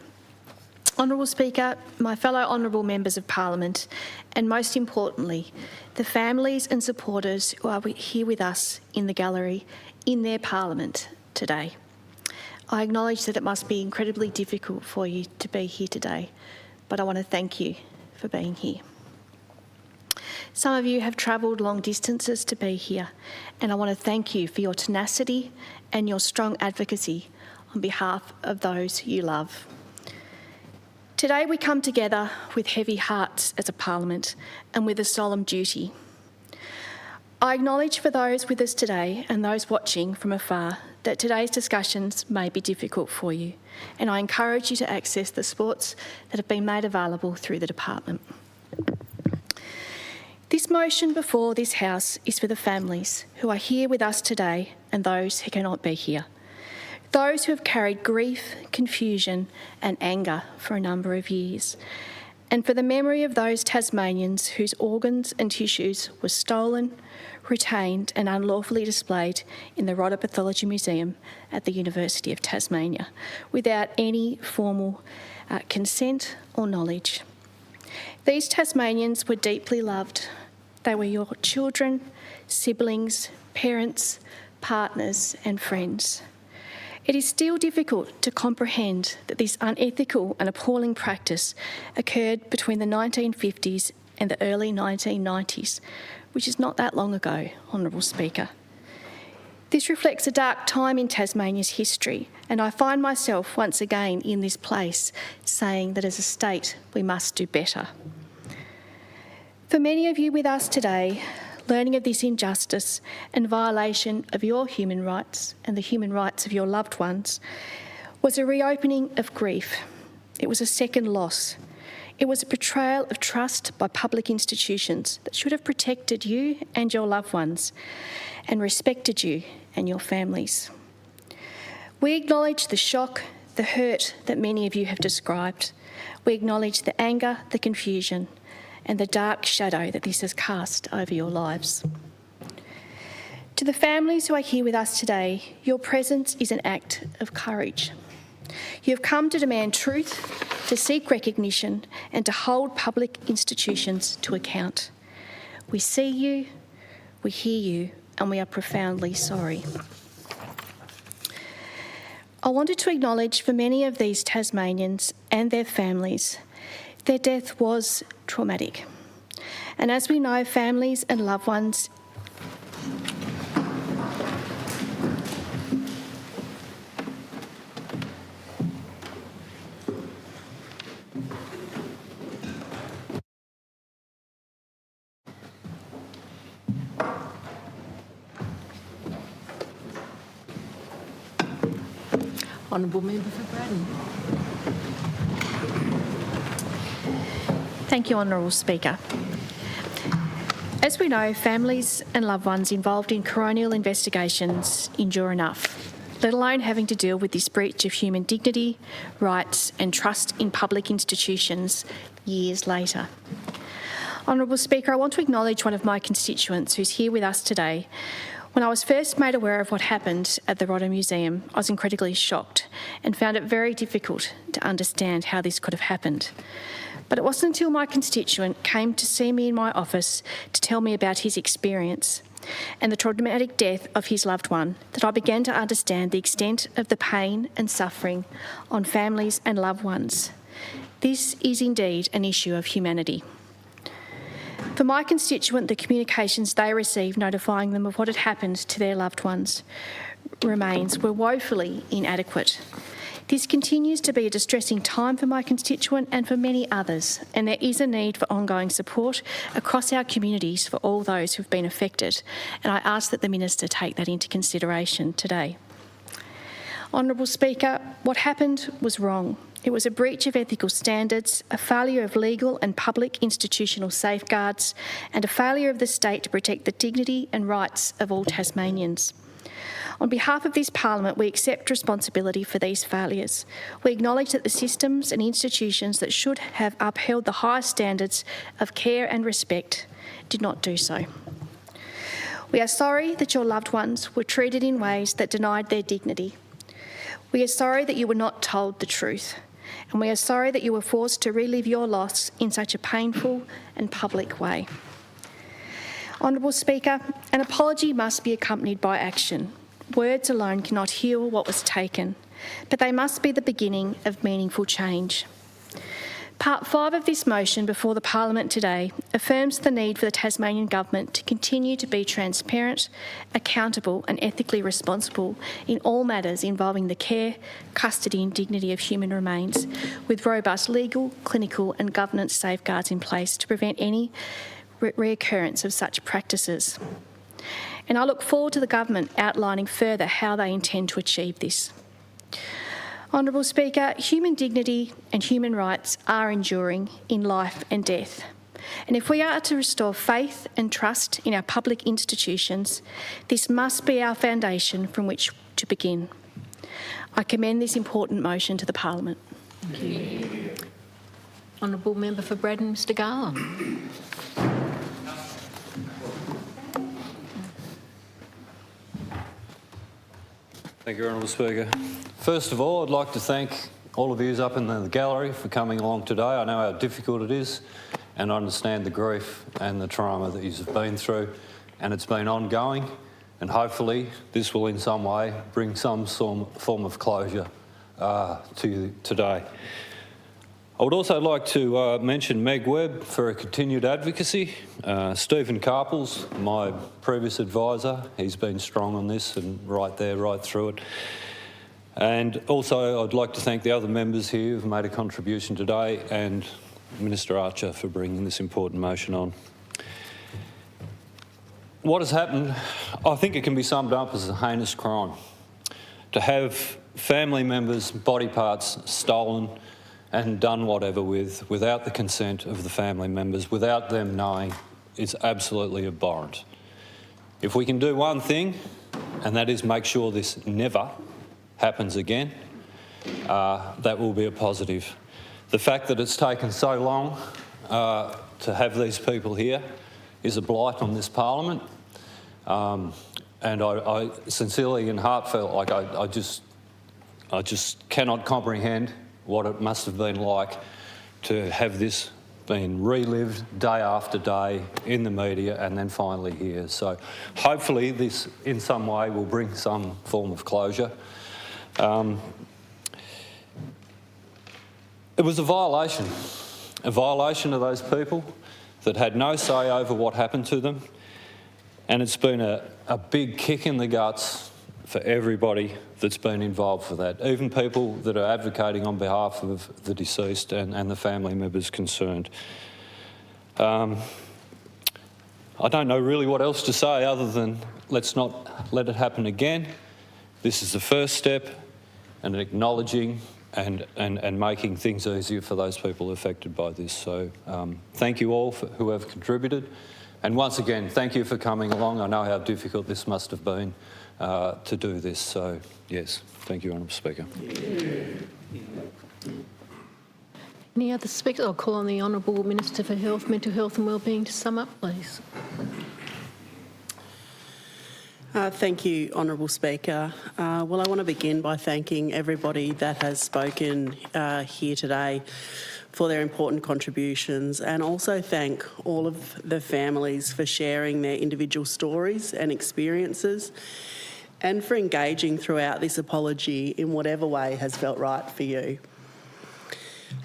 [SPEAKER 10] Honourable Speaker, my fellow Honourable Members of Parliament, and most importantly, the families and supporters who are here with us in the gallery in their Parliament today. I acknowledge that it must be incredibly difficult for you to be here today, but I want to thank you for being here. Some of you have travelled long distances to be here, and I want to thank you for your tenacity and your strong advocacy on behalf of those you love. Today we come together with heavy hearts as a Parliament and with a solemn duty. I acknowledge for those with us today and those watching from afar that today's discussions may be difficult for you, and I encourage you to access the supports that have been made available through the Department. This motion before this House is for the families who are here with us today and those who cannot be here. Those who have carried grief, confusion and anger for a number of years. And for the memory of those Tasmanians whose organs and tissues were stolen, retained and unlawfully displayed in the Rodda Pathology Museum at the University of Tasmania without any formal consent or knowledge. These Tasmanians were deeply loved. They were your children, siblings, parents, partners and friends. It is still difficult to comprehend that this unethical and appalling practice occurred between the 1950s and the early 1990s, which is not that long ago, Honourable Speaker. This reflects a dark time in Tasmania's history, and I find myself once again in this place saying that as a state we must do better. For many of you with us today, learning of this injustice and violation of your human rights and the human rights of your loved ones was a reopening of grief. It was a second loss. It was a betrayal of trust by public institutions that should have protected you and your loved ones and respected you and your families. We acknowledge the shock, the hurt that many of you have described. We acknowledge the anger, the confusion, and the dark shadow that this has cast over your lives. To the families who are here with us today, your presence is an act of courage. You have come to demand truth, to seek recognition, and to hold public institutions to account. We see you, we hear you, and we are profoundly sorry. I wanted to acknowledge for many of these Tasmanians and their families, their death was traumatic. And as we know, families and loved ones
[SPEAKER 1] Honourable Member for Braddon.
[SPEAKER 10] Thank you, Honourable Speaker. As we know, families and loved ones involved in coronial investigations endure enough, let alone having to deal with this breach of human dignity, rights and trust in public institutions years later. Honourable Speaker, I want to acknowledge one of my constituents who's here with us today. When I was first made aware of what happened at the Rodda Museum, I was incredibly shocked and found it very difficult to understand how this could have happened. But it wasn't until my constituent came to see me in my office to tell me about his experience and the traumatic death of his loved one that I began to understand the extent of the pain and suffering on families and loved ones. This is indeed an issue of humanity. For my constituent, the communications they received notifying them of what had happened to their loved ones remains were woefully inadequate. This continues to be a distressing time for my constituent and for many others, and there is a need for ongoing support across our communities for all those who have been affected, and I ask that the Minister take that into consideration today. Honourable Speaker, what happened was wrong. It was a breach of ethical standards, a failure of legal and public institutional safeguards, and a failure of the state to protect the dignity and rights of all Tasmanians. On behalf of this Parliament, we accept responsibility for these failures. We acknowledge that the systems and institutions that should have upheld the highest standards of care and respect did not do so. We are sorry that your loved ones were treated in ways that denied their dignity. We are sorry that you were not told the truth, and we are sorry that you were forced to relive your loss in such a painful and public way. Honourable Speaker, an apology must be accompanied by action. Words alone cannot heal what was taken, but they must be the beginning of meaningful change. Part 5 of this motion before the Parliament today affirms the need for the Tasmanian Government to continue to be transparent, accountable and ethically responsible in all matters involving the care, custody and dignity of human remains, with robust legal, clinical and governance safeguards in place to prevent any reoccurrence of such practices. And I look forward to the Government outlining further how they intend to achieve this. Honourable Speaker, human dignity and human rights are enduring in life and death. And if we are to restore faith and trust in our public institutions, this must be our foundation from which to begin. I commend this important motion to the Parliament.
[SPEAKER 1] Thank you. Honourable Member for Braddon, Mr Garland.
[SPEAKER 11] Thank you, Honourable Speaker. First of all, I'd like to thank all of you up in the gallery for coming along today. I know how difficult it is and I understand the grief and the trauma that you've been through, and it's been ongoing, and hopefully this will in some way bring some form of closure to you today. I would also like to mention Meg Webb for her continued advocacy. Stephen Carpels, my previous advisor, he's been strong on this and right there, right through it. And also I'd like to thank the other members here who've made a contribution today, and Minister Archer for bringing this important motion on. What has happened, I think it can be summed up as a heinous crime. To have family members' body parts stolen and done whatever with without the consent of the family members, without them knowing, is absolutely abhorrent. If we can do one thing, and that is make sure this never happens again, that will be a positive. The fact that it's taken so long to have these people here is a blight on this Parliament, and I sincerely and heartfelt, like I just cannot comprehend what it must have been like to have this been relived day after day in the media and then finally here. So hopefully this in some way will bring some form of closure. It was a violation of those people that had no say over what happened to them, and it's been a big kick in the guts for everybody that's been involved for that, even people that are advocating on behalf of the deceased and the family members concerned. I don't know really what else to say other than let's not let it happen again. This is the first step in acknowledging and making things easier for those people affected by this. So thank you all who have contributed. And once again, thank you for coming along. I know how difficult this must have been to do this. So, yes, thank you, Honourable Speaker.
[SPEAKER 1] Any other speakers? I'll call on the Honourable Minister for Health, Mental Health and Wellbeing to sum up, please.
[SPEAKER 2] Thank you, Honourable Speaker. Well, I want to begin by thanking everybody that has spoken here today for their important contributions, and also thank all of the families for sharing their individual stories and experiences, and for engaging throughout this apology in whatever way has felt right for you.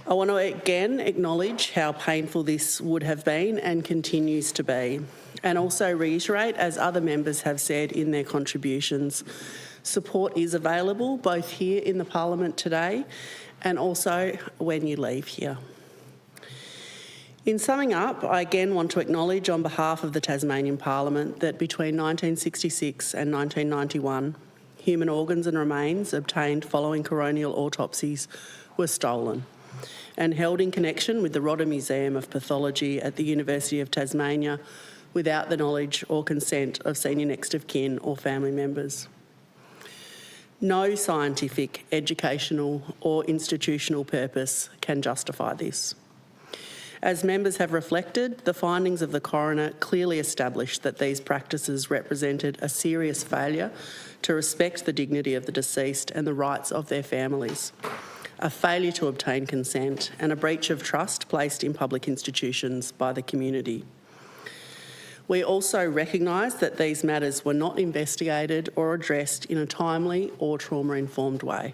[SPEAKER 2] I want to again acknowledge how painful this would have been and continues to be, and also reiterate, as other members have said in their contributions, support is available both here in the Parliament today and also when you leave here. In summing up, I again want to acknowledge on behalf of the Tasmanian Parliament that between 1966 and 1991, human organs and remains obtained following coronial autopsies were stolen and held in connection with the Rodda Museum of Pathology at the University of Tasmania without the knowledge or consent of senior next of kin or family members. No scientific, educational or institutional purpose can justify this. As members have reflected, the findings of the coroner clearly established that these practices represented a serious failure to respect the dignity of the deceased and the rights of their families, a failure to obtain consent, and a breach of trust placed in public institutions by the community. We also recognise that these matters were not investigated or addressed in a timely or trauma-informed way.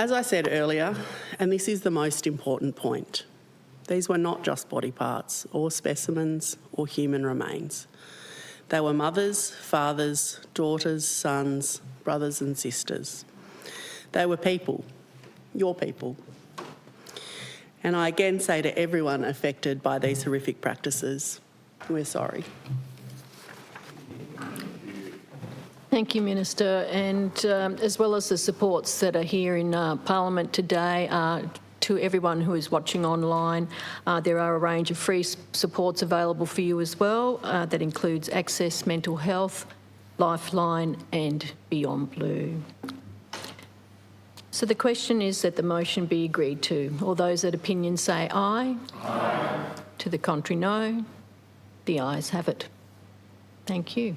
[SPEAKER 2] As I said earlier, and this is the most important point, these were not just body parts or specimens or human remains. They were mothers, fathers, daughters, sons, brothers and sisters. They were people, your people. And I again say to everyone affected by these horrific practices, we're sorry.
[SPEAKER 1] Thank you, Minister. And as well as the supports that are here in Parliament today, to everyone who is watching online, there are a range of free supports available for you as well. That includes Access Mental Health, Lifeline and Beyond Blue. So the question is that the motion be agreed to. All those that opinion say aye. Aye. To the contrary, no. The ayes have it. Thank you.